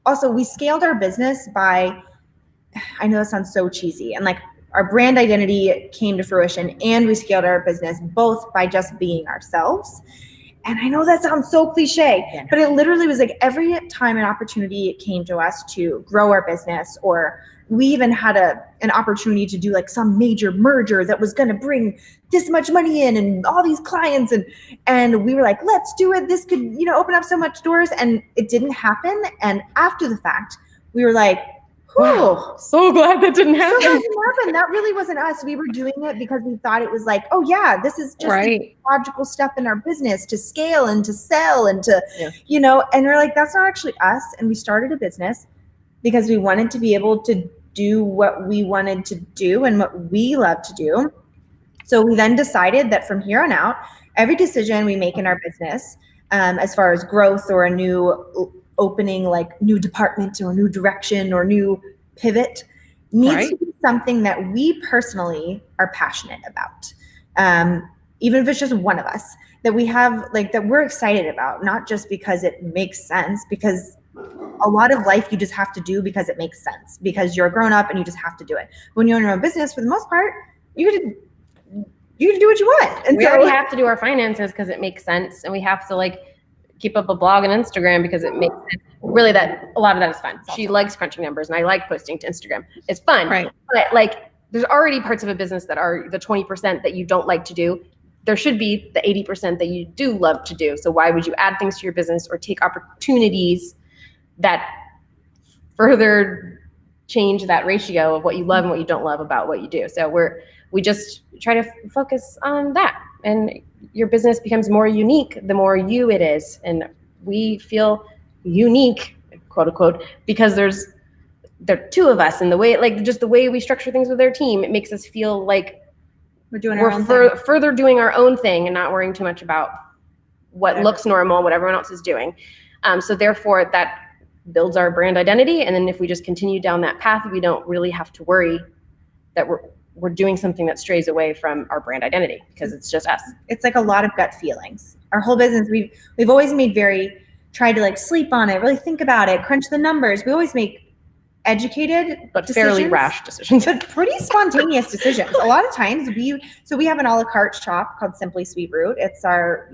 Speaker 2: also we scaled our business by, I know that sounds so cheesy, and like our brand identity came to fruition and we scaled our business both by just being ourselves. And I know that sounds so cliche, but it literally was like every time an opportunity came to us to grow our business, or we even had an opportunity to do like some major merger that was going to bring this much money in and all these clients, and we were like, let's do it. This could, open up so much doors, and it didn't happen. And after the fact, we were like,
Speaker 3: wow, so glad that didn't happen.
Speaker 2: So that didn't happen. That really wasn't us. We were doing it because we thought it was like, oh yeah, this is just a logical step in our business to scale and to sell and to, and we're like, that's not actually us. And we started a business because we wanted to be able to do what we wanted to do and what we love to do. So we then decided that from here on out, every decision we make in our business, as far as growth or a new opening, like new department or new direction or new pivot, needs to be something that we personally are passionate about. Even if it's just one of us, that we have, like, that we're excited about, not just because it makes sense, because a lot of life you just have to do because it makes sense, because you're a grown up and you just have to do it. When you own your own business, for the most part, you can do what you want. And
Speaker 3: we already have to do our finances because it makes sense, and we have to like keep up a blog and Instagram because it makes sense. Really, that a lot of that is fun. She likes crunching numbers, and I like posting to Instagram. It's fun, but like there's already parts of a business that are the 20% that you don't like to do. There should be the 80% that you do love to do. So why would you add things to your business or take opportunities that further change that ratio of what you love and what you don't love about what you do? So we just try to focus on that, and your business becomes more unique the more you it is. And we feel unique, quote unquote, because there are 2 of us, and the way, like, just the way we structure things with our team, it makes us feel like we're further doing our own thing and not worrying too much about what looks normal, what everyone else is doing. So therefore that builds our brand identity. And then if we just continue down that path, we don't really have to worry that we're doing something that strays away from our brand identity, because it's just us.
Speaker 2: It's like a lot of gut feelings. Our whole business, we've always tried to like sleep on it, really think about it, crunch the numbers. We always make educated
Speaker 3: but fairly rash decisions,
Speaker 2: but pretty spontaneous decisions. A lot of times we have an a la carte shop called Simply Sweet Root. It's our,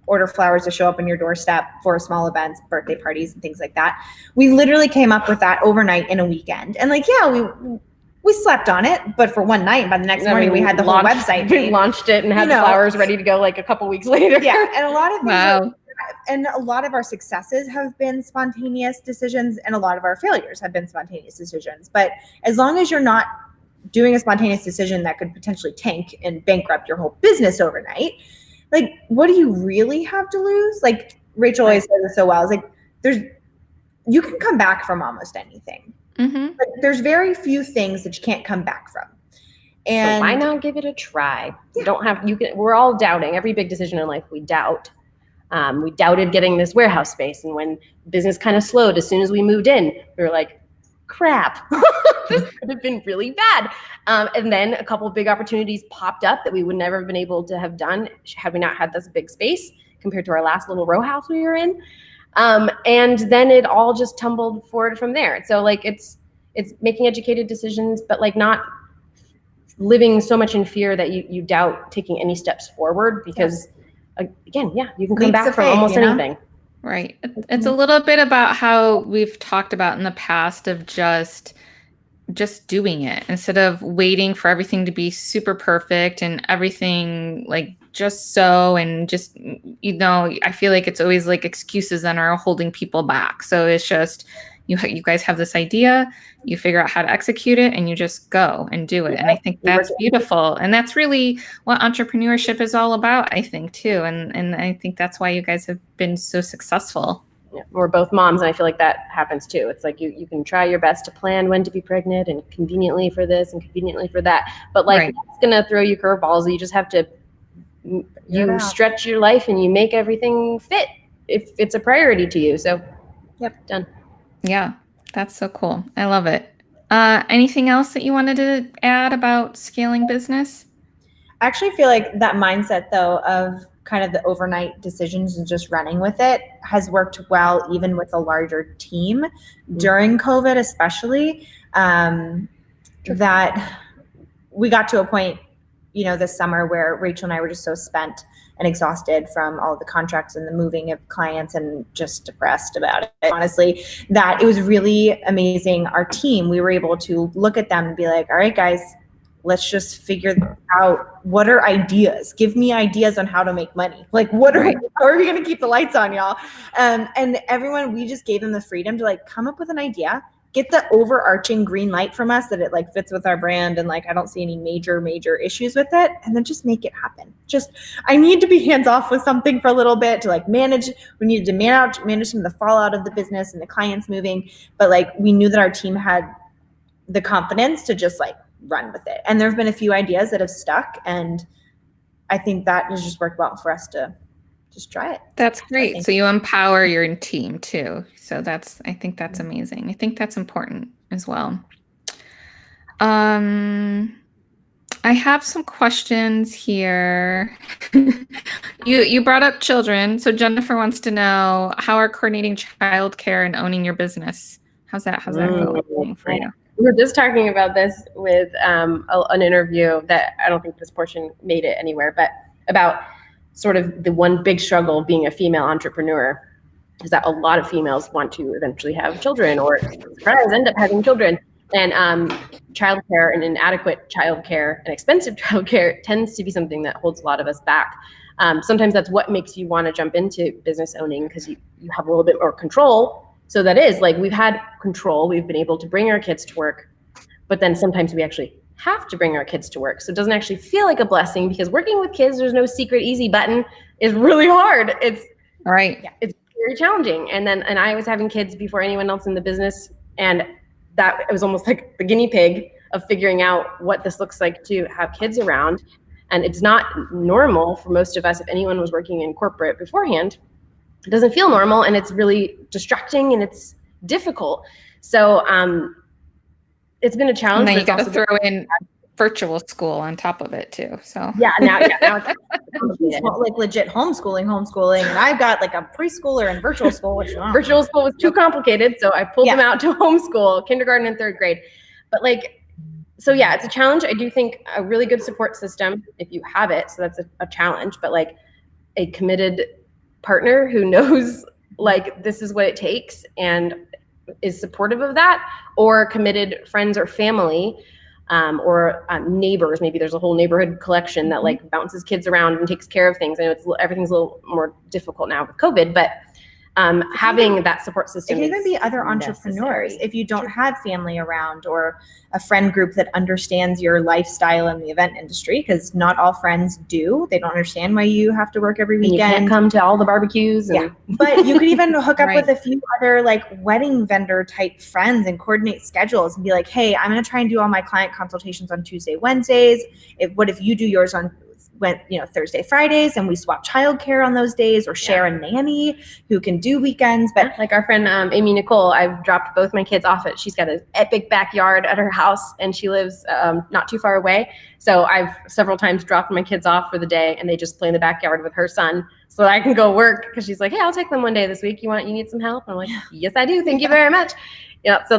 Speaker 2: order flowers to show up on your doorstep for small events, birthday parties, and things like that. We literally came up with that overnight in a weekend. And like, we slept on it, but for one night. By the next morning, we had the whole website.
Speaker 3: We launched it and had the flowers ready to go like a couple weeks later.
Speaker 2: Yeah, and a lot of our successes have been spontaneous decisions, and a lot of our failures have been spontaneous decisions. But as long as you're not doing a spontaneous decision that could potentially tank and bankrupt your whole business overnight, like, what do you really have to lose? Like Rachel always says it so well. It's like you can come back from almost anything.
Speaker 1: Mm-hmm.
Speaker 2: But there's very few things that you can't come back from. And
Speaker 3: so why not give it a try? Yeah. We're all doubting. Every big decision in life we doubt. We doubted getting this warehouse space, and when business kind of slowed as soon as we moved in, we were like, crap, this could have been really bad. And then a couple of big opportunities popped up that we would never have been able to have done had we not had this big space compared to our last little row house we were in. And then it all just tumbled forward from there. So like it's making educated decisions, but like not living so much in fear that you doubt taking any steps forward, because again, you can come back from almost anything.
Speaker 1: Right. It's a little bit about how we've talked about in the past of just doing it instead of waiting for everything to be super perfect and everything like just so, and just, I feel like it's always like excuses that are holding people back. So it's just, you guys have this idea, you figure out how to execute it, and you just go and do it. And I think that's beautiful. And that's really what entrepreneurship is all about, I think, too. And I think that's why you guys have been so successful.
Speaker 3: Yeah, we're both moms, and I feel like that happens too. It's like you can try your best to plan when to be pregnant, and conveniently for this and conveniently for that. But like, it's going to throw you curveballs. You just have to, you stretch your life and you make everything fit if it's a priority to you. So, done.
Speaker 1: Yeah, that's so cool. I love it. Anything else that you wanted to add about scaling business?
Speaker 2: I actually feel like that mindset, though, of kind of the overnight decisions and just running with it has worked well, even with a larger team during COVID, especially. That we got to a point, this summer where Rachel and I were just so spent and exhausted from all the contracts and the moving of clients and just depressed about it, honestly, that it was really amazing. Our team, we were able to look at them and be like, all right, guys, let's just figure out what are ideas. Give me ideas on how to make money. Like, how are we going to keep the lights on, y'all? And everyone, we just gave them the freedom to come up with an idea, get the overarching green light from us that it fits with our brand and I don't see any major issues with it, and then just make it happen. I need to be hands off with something for a little bit to manage. We needed to manage some of the fallout of the business and the clients moving, but we knew that our team had the confidence to just run with it. And there've been a few ideas that have stuck, and I think that has just worked well for us to just try it.
Speaker 1: That's great. So you empower your team too. So I think that's amazing. I think that's important as well. I have some questions here. You brought up children. So Jennifer wants to know, how are coordinating childcare and owning your business? How's that going for you?
Speaker 3: We were just talking about this with an interview that I don't think this portion made it anywhere, but about sort of the one big struggle of being a female entrepreneur is that a lot of females want to eventually have children or surprise, end up having children. And childcare and inadequate childcare and expensive childcare tends to be something that holds a lot of us back. Sometimes that's what makes you want to jump into business owning, because you have a little bit more control. So that is we've had control. We've been able to bring our kids to work, but then sometimes we actually have to bring our kids to work. So it doesn't actually feel like a blessing, because working with kids, there's no secret easy button, is really hard. It's it's very challenging. And I was having kids before anyone else in the business. And that it was almost like the guinea pig of figuring out what this looks like to have kids around. And it's not normal for most of us. If anyone was working in corporate beforehand, it doesn't feel normal, and it's really distracting and it's difficult. So it's been a challenge.
Speaker 1: And then you got to throw in virtual school on top of it too. So
Speaker 3: now it's
Speaker 2: legit homeschooling, and I've got a preschooler in virtual school, which
Speaker 3: virtual school was too complicated, so I pulled them out to homeschool, kindergarten and third grade. But so yeah, it's a challenge. I do think a really good support system, if you have it, so that's a challenge, but a committed partner who knows this is what it takes and is supportive of that, or committed friends or family, or neighbors. Maybe there's a whole neighborhood collection that bounces kids around and takes care of things. I know everything's a little more difficult now with COVID, but having that support system.
Speaker 2: It can even be other entrepreneurs. If you don't have family around, or a friend group that understands your lifestyle in the event industry, because not all friends do. They don't understand why you have to work every weekend.
Speaker 3: And you can't come to all the barbecues.
Speaker 2: But you could even hook up with a few other wedding vendor type friends and coordinate schedules and be like, hey, I'm going to try and do all my client consultations on Tuesday, Wednesdays. What if you do yours on Thursday, Fridays, and we swap childcare on those days, or share a nanny who can do weekends. But
Speaker 3: our friend Amy Nicole, I've dropped both my kids off she's got an epic backyard at her house, and she lives not too far away. So I've several times dropped my kids off for the day, and they just play in the backyard with her son, so that I can go work, because she's like, hey, I'll take them one day this week. You need some help? And I'm like, yes, I do. Thank you very much. So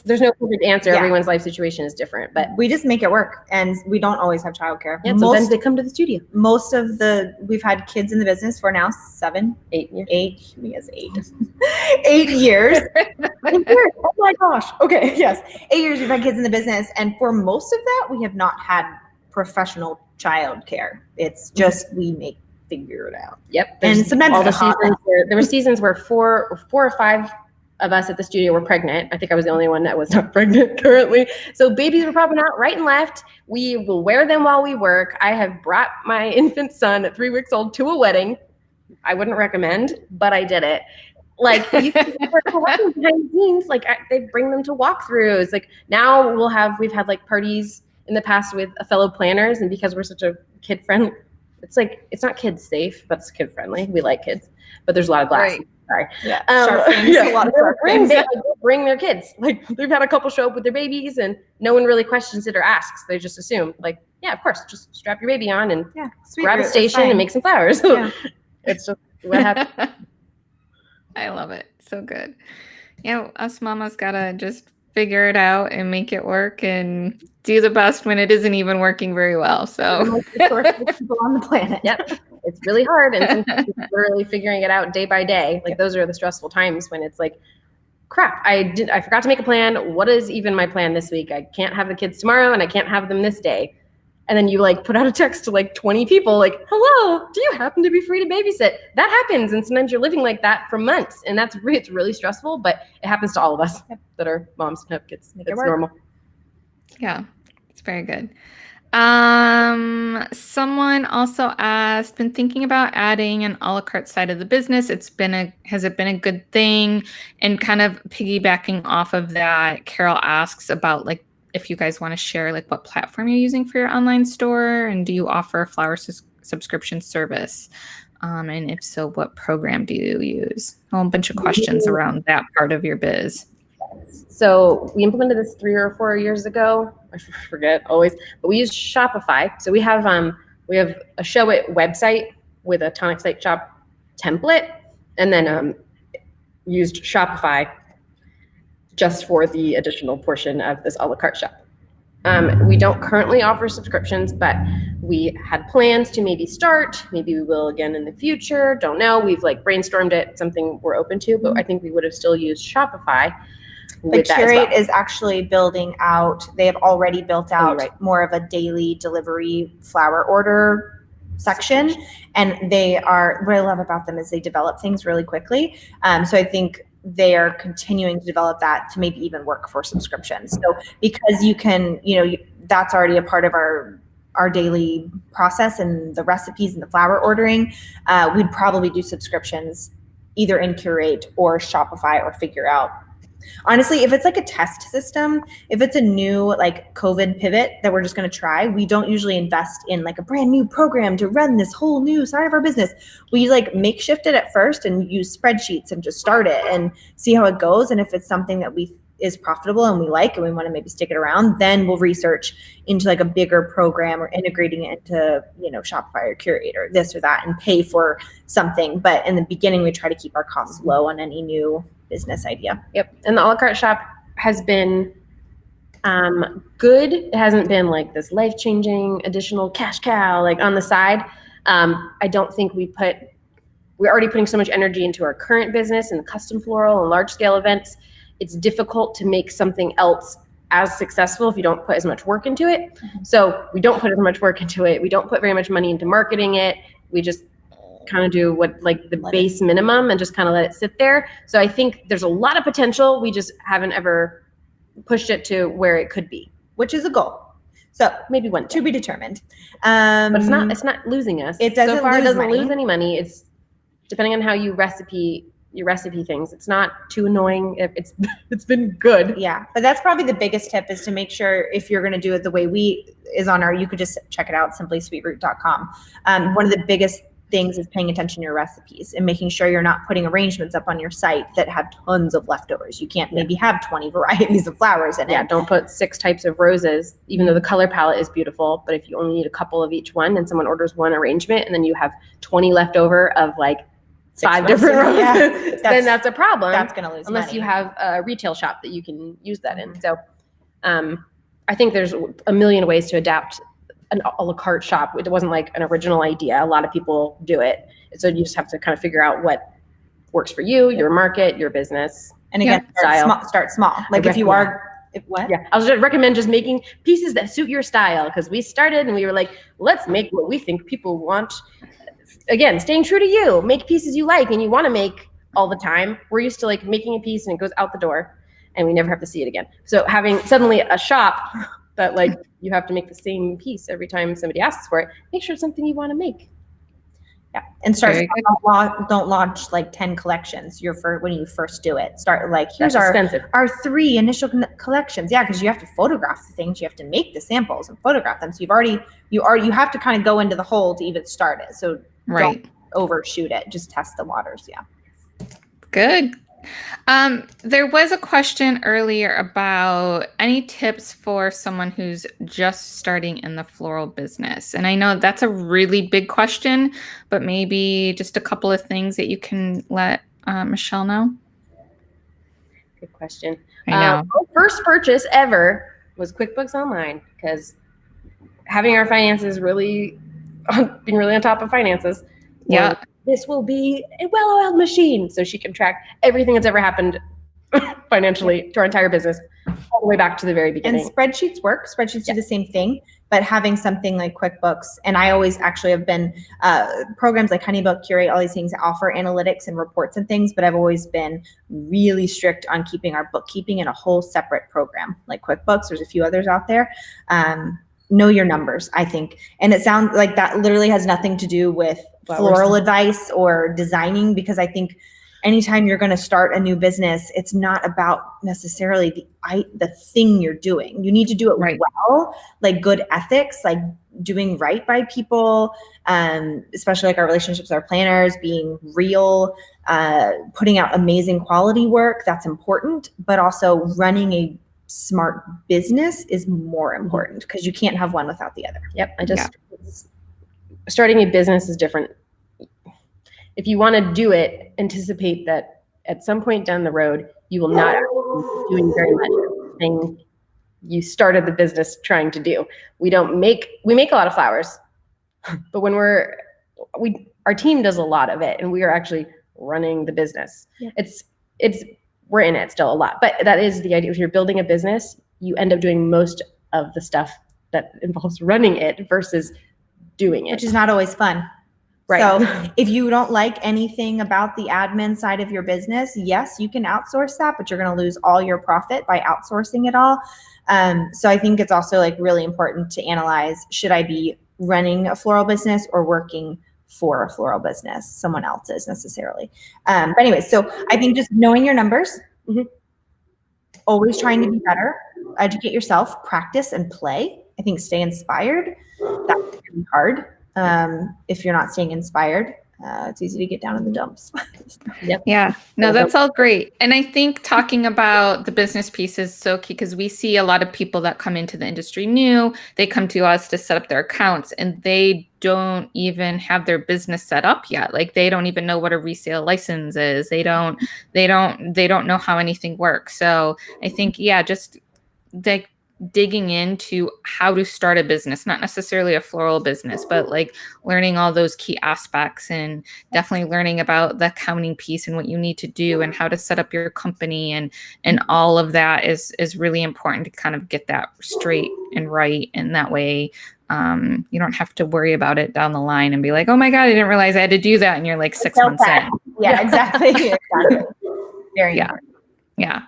Speaker 3: there's no perfect answer. Everyone's life situation is different, but
Speaker 2: we just make it work, and we don't always have childcare.
Speaker 3: Sometimes they come to the studio.
Speaker 2: We've had kids in the business for now 8 years. 8 years. 8 years. Oh my gosh. Okay. Yes. 8 years we've had kids in the business. And for most of that, we have not had professional childcare. It's just, we figure it out.
Speaker 3: Yep.
Speaker 2: And sometimes
Speaker 3: all the seasons there were seasons where four or five of us at the studio were pregnant. I think I was the only one that was not pregnant currently. So babies were popping out right and left. We will wear them while we work. I have brought my infant son at 3 weeks old to a wedding. I wouldn't recommend, but I did it. You can behind the scenes, they bring them to walkthroughs. Now we've had parties in the past with fellow planners, and because we're such a kid friendly, it's not kid safe, but it's kid friendly. We like kids, but there's a lot of glass.
Speaker 1: Right.
Speaker 3: Sorry.
Speaker 2: Yeah. Sharp things. A lot of sharp things.
Speaker 3: They bring their kids. Like they've had a couple show up with their babies, and no one really questions it or asks. They just assume, like, yeah, of course, just strap your baby on and grab a station and make some flowers.
Speaker 2: Yeah.
Speaker 3: It's just what happens.
Speaker 1: I love it. So good. Yeah, us mamas gotta just figure it out and make it work and do the best when it isn't even working very well. So
Speaker 2: people on the planet.
Speaker 3: Yep. It's really hard, and sometimes you're literally figuring it out day by day. Like those are the stressful times when it's like, crap, I forgot to make a plan. What is even my plan this week? I can't have the kids tomorrow and I can't have them this day. And then you like put out a text to like 20 people like, hello, do you happen to be free to babysit? That happens. And sometimes you're living like that for months. And it's really stressful, but it happens to all of us that are moms and have kids. It's normal. Yeah,
Speaker 1: it's very good. Someone also asked, been thinking about adding an a la carte side of the business. Has it been a good thing? And kind of piggybacking off of that, Carol asks about like, if you guys want to share like what platform you're using for your online store, and do you offer a flower subscription service? And if so, what program do you use? A whole bunch of questions around that part of your biz.
Speaker 3: So we implemented this 3 or 4 years ago. I forget always, but we use Shopify. So we have a Show It website with a Tonic Site Shop template, and then used Shopify just for the additional portion of this a la carte shop. We don't currently offer subscriptions, but we had plans to maybe start. Maybe we will again in the future. Don't know. We've like brainstormed it, something we're open to, but I think we would have still used Shopify.
Speaker 2: The Curate is actually building out, they have already built out more of a daily delivery flower order section. And they are, what I love about them is they develop things really quickly. So I think they are continuing to develop that to maybe even work for subscriptions. So because you can, that's already a part of our daily process and the recipes and the flower ordering, we'd probably do subscriptions either in Curate or Shopify or figure out. Honestly, if it's like a test system, if it's a new like COVID pivot that we're just going to try, we don't usually invest in like a brand new program to run this whole new side of our business. We like makeshift it at first and use spreadsheets and just start it and see how it goes. And if it's something that is profitable and we like and we want to maybe stick it around, then we'll research into like a bigger program or integrating it into, Shopify or Curate or this or that and pay for something. But in the beginning, we try to keep our costs low on any new business idea.
Speaker 3: Yep. And the a la carte shop has been good. It hasn't been like this life-changing additional cash cow like on the side. I don't think we're already putting so much energy into our current business and custom floral and large scale events. It's difficult to make something else as successful if you don't put as much work into it. Mm-hmm. So we don't put as much work into it. We don't put very much money into marketing it. We just kind of do what like the base minimum and just kind of let it sit there. So I think there's a lot of potential. We just haven't ever pushed it to where it could be,
Speaker 2: which is a goal. So
Speaker 3: maybe one
Speaker 2: to be determined.
Speaker 3: But it's not losing us.
Speaker 2: It doesn't
Speaker 3: so far,
Speaker 2: lose
Speaker 3: lose any money. It's depending on how you recipe things. It's not too annoying. It's been good.
Speaker 2: Yeah, but that's probably the biggest tip is to make sure if you're going to do it the way you could just check it out, simplysweetroot.com. One of the biggest things is paying attention to your recipes and making sure you're not putting arrangements up on your site that have tons of leftovers. You can't maybe have 20 varieties of flowers in it.
Speaker 3: Yeah, don't put 6 types of roses, even though the color palette is beautiful. But if you only need a couple of each one and someone orders one arrangement and then you have 20 left over of like 5 different roses, then that's a problem.
Speaker 2: That's going to lose
Speaker 3: unless
Speaker 2: money.
Speaker 3: You have a retail shop that you can use that in. So I think there's a million ways to adapt an a la carte shop. It wasn't like an original idea. A lot of people do it. So you just have to kind of figure out what works for you, your market, your business.
Speaker 2: And again, start small. Like if you are, what?
Speaker 3: Yeah, I was just recommend just making pieces that suit your style, because we started and we were like, let's make what we think people want. Again, staying true to you. Make pieces you like and you want to make all the time. We're used to like making a piece and it goes out the door and we never have to see it again. So having suddenly a shop that like you have to make the same piece every time somebody asks for it, make sure it's something you want to make.
Speaker 2: Yeah, and don't launch like 10 collections. When you first do it, start like here's our 3 initial collections. Yeah, because you have to photograph the things, you have to make the samples and photograph them. So you have to kind of go into the hole to even start it. So don't overshoot it. Just test the waters. Yeah.
Speaker 1: Good. There was a question earlier about any tips for someone who's just starting in the floral business. And I know that's a really big question, but maybe just a couple of things that you can let Michelle know.
Speaker 3: Good question.
Speaker 1: I know.
Speaker 3: My first purchase ever was QuickBooks Online, because having our finances being really on top of finances.
Speaker 1: Yeah.
Speaker 3: This will be a well-oiled machine, so she can track everything that's ever happened financially to our entire business, all the way back to the very beginning.
Speaker 2: And spreadsheets work. Spreadsheets do the same thing, but having something like QuickBooks, and I always actually have been programs like Honeybook, Curate, all these things offer analytics and reports and things, but I've always been really strict on keeping our bookkeeping in a whole separate program like QuickBooks. There's a few others out there. Know your numbers, I think. And it sounds like that literally has nothing to do with floral advice or designing, because I think anytime you're going to start a new business, it's not about necessarily the thing you're doing. You need to do it well, like good ethics, like doing right by people, especially like our relationships, our planners, being real, putting out amazing quality work. That's important, but also running a smart business is more important, because you can't have one without the other.
Speaker 3: Yep. Starting a business is different. If you want to do it, anticipate that at some point down the road, you will not be doing very much of the thing you started the business trying to do. We make a lot of flowers, but when our team does a lot of it, and we are actually running the business. Yeah. We're in it still a lot, but that is the idea. If you're building a business, you end up doing most of the stuff that involves running it versus doing it.
Speaker 2: Which is not always fun. Right. So if you don't like anything about the admin side of your business, yes, you can outsource that, but you're going to lose all your profit by outsourcing it all. So I think it's also like really important to analyze, should I be running a floral business or working for a floral business, someone else's necessarily. But anyway, so I think just knowing your numbers, always trying to be better, educate yourself, practice and play. I think stay inspired. That's really hard. If you're not staying inspired, it's easy to get down in the dumps.
Speaker 3: Yep.
Speaker 1: Yeah, no, that's all great. And I think talking about the business piece is so key, because we see a lot of people that come into the industry new, they come to us to set up their accounts and they don't even have their business set up yet. Like they don't even know what a resale license is. They don't know how anything works. So I think, yeah, just digging into how to start a business, not necessarily a floral business, but like learning all those key aspects, and definitely learning about the accounting piece and what you need to do and how to set up your company, and all of that is really important to kind of get that straight and right. And that way you don't have to worry about it down the line and be like, oh my God, I didn't realize I had to do that. And you're like 6 months in.
Speaker 2: Yeah, exactly. Very important.
Speaker 1: Yeah.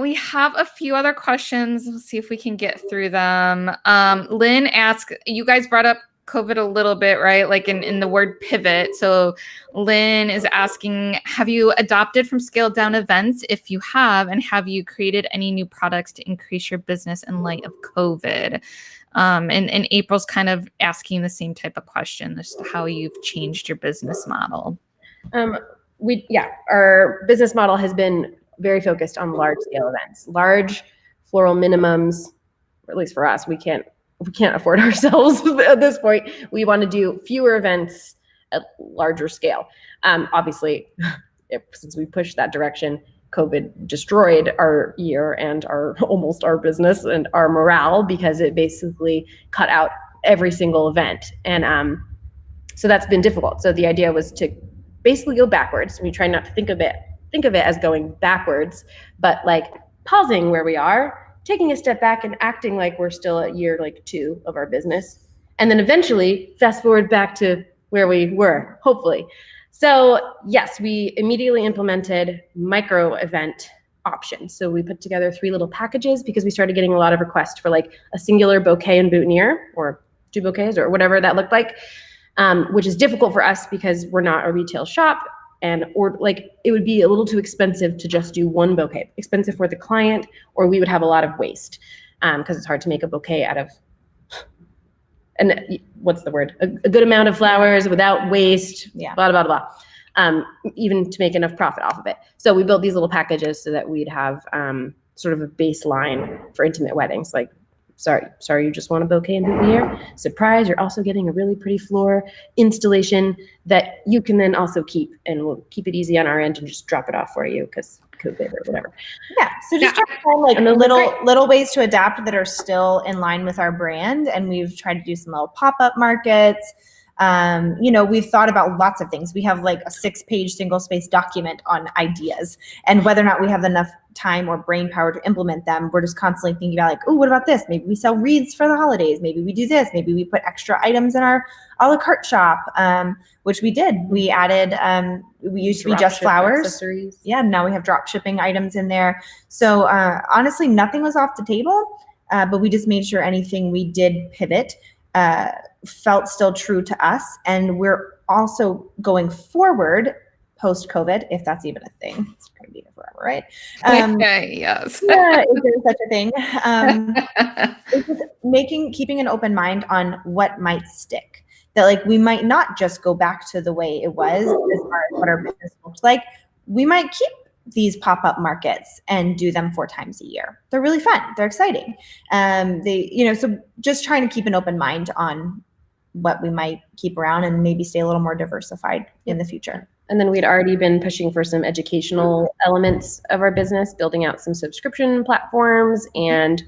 Speaker 1: We have a few other questions. We'll see if we can get through them. Lynn asked, you guys brought up COVID a little bit, right? Like in the word pivot. So Lynn is asking, have you adopted from scaled down events? If you have, and have you created any new products to increase your business in light of COVID? And April's kind of asking the same type of question as to how you've changed your business model.
Speaker 3: Our business model has been very focused on large scale events, large floral minimums, or at least for us, we can't afford ourselves at this point. We want to do fewer events at larger scale. Obviously, since we pushed that direction, COVID destroyed our year and almost our business and our morale, because it basically cut out every single event. And so that's been difficult. So the idea was to basically go backwards. We try not to think of it as going backwards, but like pausing where we are, taking a step back and acting like we're still at year like 2 of our business. And then eventually fast forward back to where we were, hopefully. So yes, we immediately implemented micro event options. So we put together 3 little packages, because we started getting a lot of requests for like a singular bouquet and boutonniere, or 2 bouquets, or whatever that looked like, which is difficult for us because we're not a retail shop. Or like it would be a little too expensive to just do 1 bouquet, expensive for the client, or we would have a lot of waste, because it's hard to make a bouquet out of, and what's the word? A good amount of flowers without waste, blah, blah, blah, blah. even to make enough profit off of it. So we built these little packages so that we'd have sort of a baseline for intimate weddings. Like, sorry, you just want a bouquet and boutonniere? Surprise, you're also getting a really pretty floor installation that you can then also keep, and we'll keep it easy on our end and just drop it off for you because COVID or whatever.
Speaker 2: Yeah. So just try to find like little ways to adapt that are still in line with our brand. And we've tried to do some little pop-up markets. We've thought about lots of things. We have like a 6-page single space document on ideas, and whether or not we have enough time or brain power to implement them, we're just constantly thinking about like, oh, what about this? Maybe we sell wreaths for the holidays. Maybe we do this. Maybe we put extra items in our a la carte shop, which we did. We added, we used to be just flowers.
Speaker 3: Accessories.
Speaker 2: Yeah, now we have drop shipping items in there. So honestly, nothing was off the table, but we just made sure anything we did pivot felt still true to us. And we're also going forward post-COVID, if that's even a thing. It's going to be there forever, right?
Speaker 1: Yes.
Speaker 2: Yeah, if there's such a thing. It's just keeping an open mind on what might stick. That like we might not just go back to the way it was as far as what our business looked like. We might keep these pop-up markets and do them 4 times a year. They're really fun. They're exciting. So just trying to keep an open mind on what we might keep around and maybe stay a little more diversified in the future.
Speaker 3: And then we'd already been pushing for some educational elements of our business, building out some subscription platforms and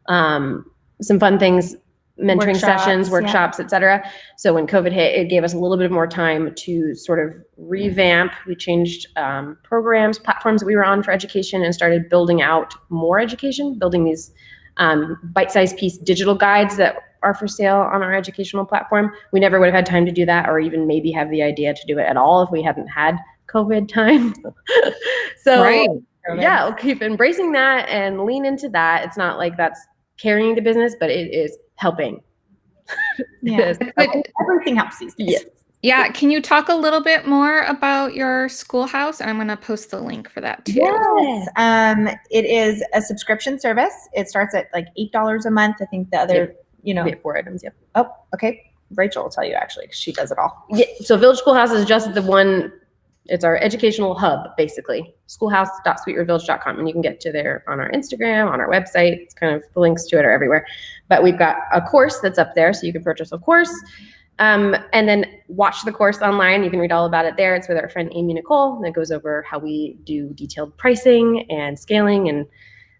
Speaker 3: some fun things, mentoring sessions, workshops, et cetera. So when COVID hit, it gave us a little bit more time to sort of revamp. We changed programs, platforms that we were on for education, and started building out more education, building these bite-sized piece digital guides that are for sale on our educational platform. We never would have had time to do that, or even maybe have the idea to do it at all if we hadn't had COVID time. So
Speaker 1: right.
Speaker 3: Yeah, we'll keep embracing that and lean into that. It's not like that's carrying the business, but it is helping.
Speaker 2: Yeah. Everything helps these days.
Speaker 3: Yes.
Speaker 1: Yeah. Can you talk a little bit more about your Schoolhouse? I'm going to post the link for that too.
Speaker 2: Yes. It is a subscription service. It starts at like $8 a month. I think the other,
Speaker 3: We have 4 items. Yeah.
Speaker 2: Oh, okay. Rachel will tell you actually, 'cause she does it all.
Speaker 3: Yeah. So Village Schoolhouse is just the one. It's our educational hub, basically. Schoolhouse.sweetrivillage.com, and you can get to there on our Instagram, on our website. It's kind of the links to it are everywhere. But we've got a course that's up there, so you can purchase a course, and then watch the course online. You can read all about it there. It's with our friend Amy Nicole, that goes over how we do detailed pricing and scaling and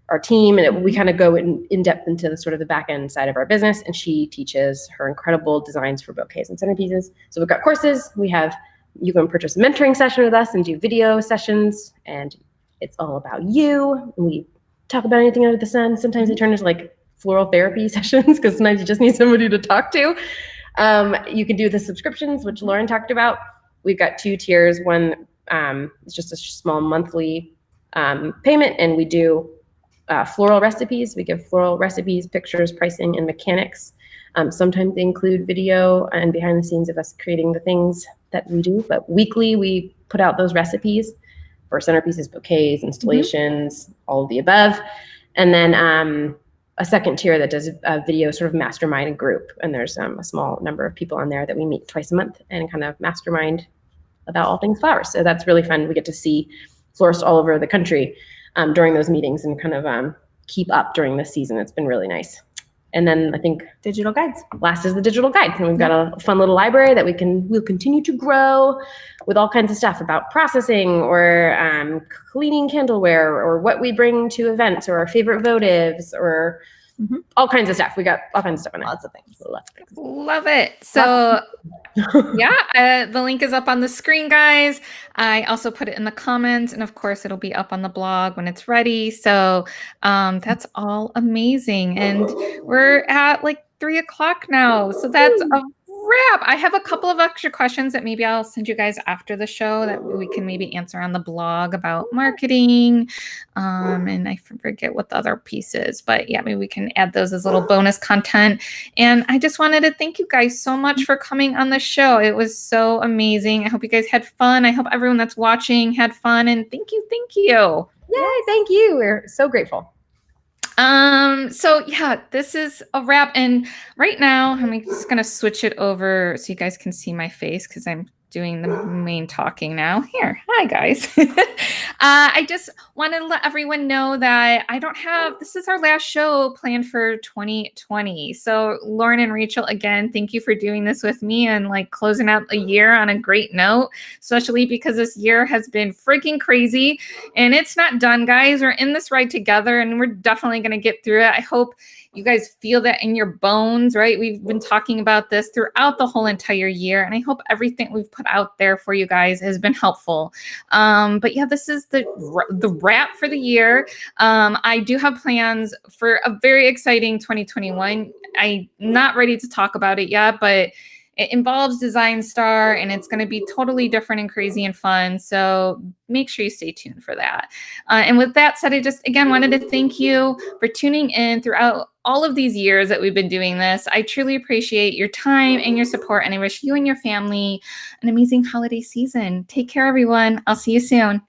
Speaker 3: our team, and we kind of go in depth into the sort of the back end side of our business. And she teaches her incredible designs for bouquets and centerpieces. So we've got courses. You can purchase a mentoring session with us and do video sessions, and it's all about you. We talk about anything under the sun. Sometimes they turn into like floral therapy sessions because sometimes you just need somebody to talk to. You can do the subscriptions, which Lauren talked about. We've got 2 tiers. One is just a small monthly payment, and we do floral recipes. We give floral recipes, pictures, pricing, and mechanics. Sometimes they include video and behind the scenes of us creating the things that we do. But weekly, we put out those recipes for centerpieces, bouquets, installations, all of the above. And then a second tier that does a video sort of mastermind group. And there's a small number of people on there that we meet twice a month and kind of mastermind about all things flowers. So that's really fun. We get to see florists all over the country during those meetings and kind of keep up during the season. It's been really nice. And then I think
Speaker 2: digital guides.
Speaker 3: Last is the digital guides. And we've got a fun little library that we'll continue to grow with all kinds of stuff about processing or cleaning candleware or what we bring to events or our favorite votives or all kinds of stuff. We got all kinds of stuff in there.
Speaker 2: Lots of things.
Speaker 1: Love it. So the link is up on the screen, guys. I also put it in the comments, and of course it'll be up on the blog when it's ready. So that's all amazing. And we're at like 3 o'clock now. So that's a wrap. I have a couple of extra questions that maybe I'll send you guys after the show that we can maybe answer on the blog about marketing. And I forget what the other piece is, but yeah, maybe we can add those as little bonus content. And I just wanted to thank you guys so much for coming on the show. It was so amazing. I hope you guys had fun. I hope everyone that's watching had fun, and thank you.
Speaker 3: Yay, thank you. We're so grateful.
Speaker 1: So yeah, this is a wrap. And right now I'm just going to switch it over so you guys can see my face because I'm doing the main talking now. Here, hi guys. I just want to let everyone know that this is our last show planned for 2020. So Lauren and Rachel, again, thank you for doing this with me and like closing out a year on a great note, especially because this year has been freaking crazy and it's not done, guys. We're in this ride together and we're definitely going to get through it. I hope you guys feel that in your bones, right? We've been talking about this throughout the whole entire year, and I hope everything we've put out there for you guys has been helpful. But yeah, this is the wrap for the year. I do have plans for a very exciting 2021. I'm not ready to talk about it yet, but it involves Design Star, and it's going to be totally different and crazy and fun. So make sure you stay tuned for that. And with that said, I just, again, wanted to thank you for tuning in throughout all of these years that we've been doing this. I truly appreciate your time and your support, and I wish you and your family an amazing holiday season. Take care, everyone. I'll see you soon.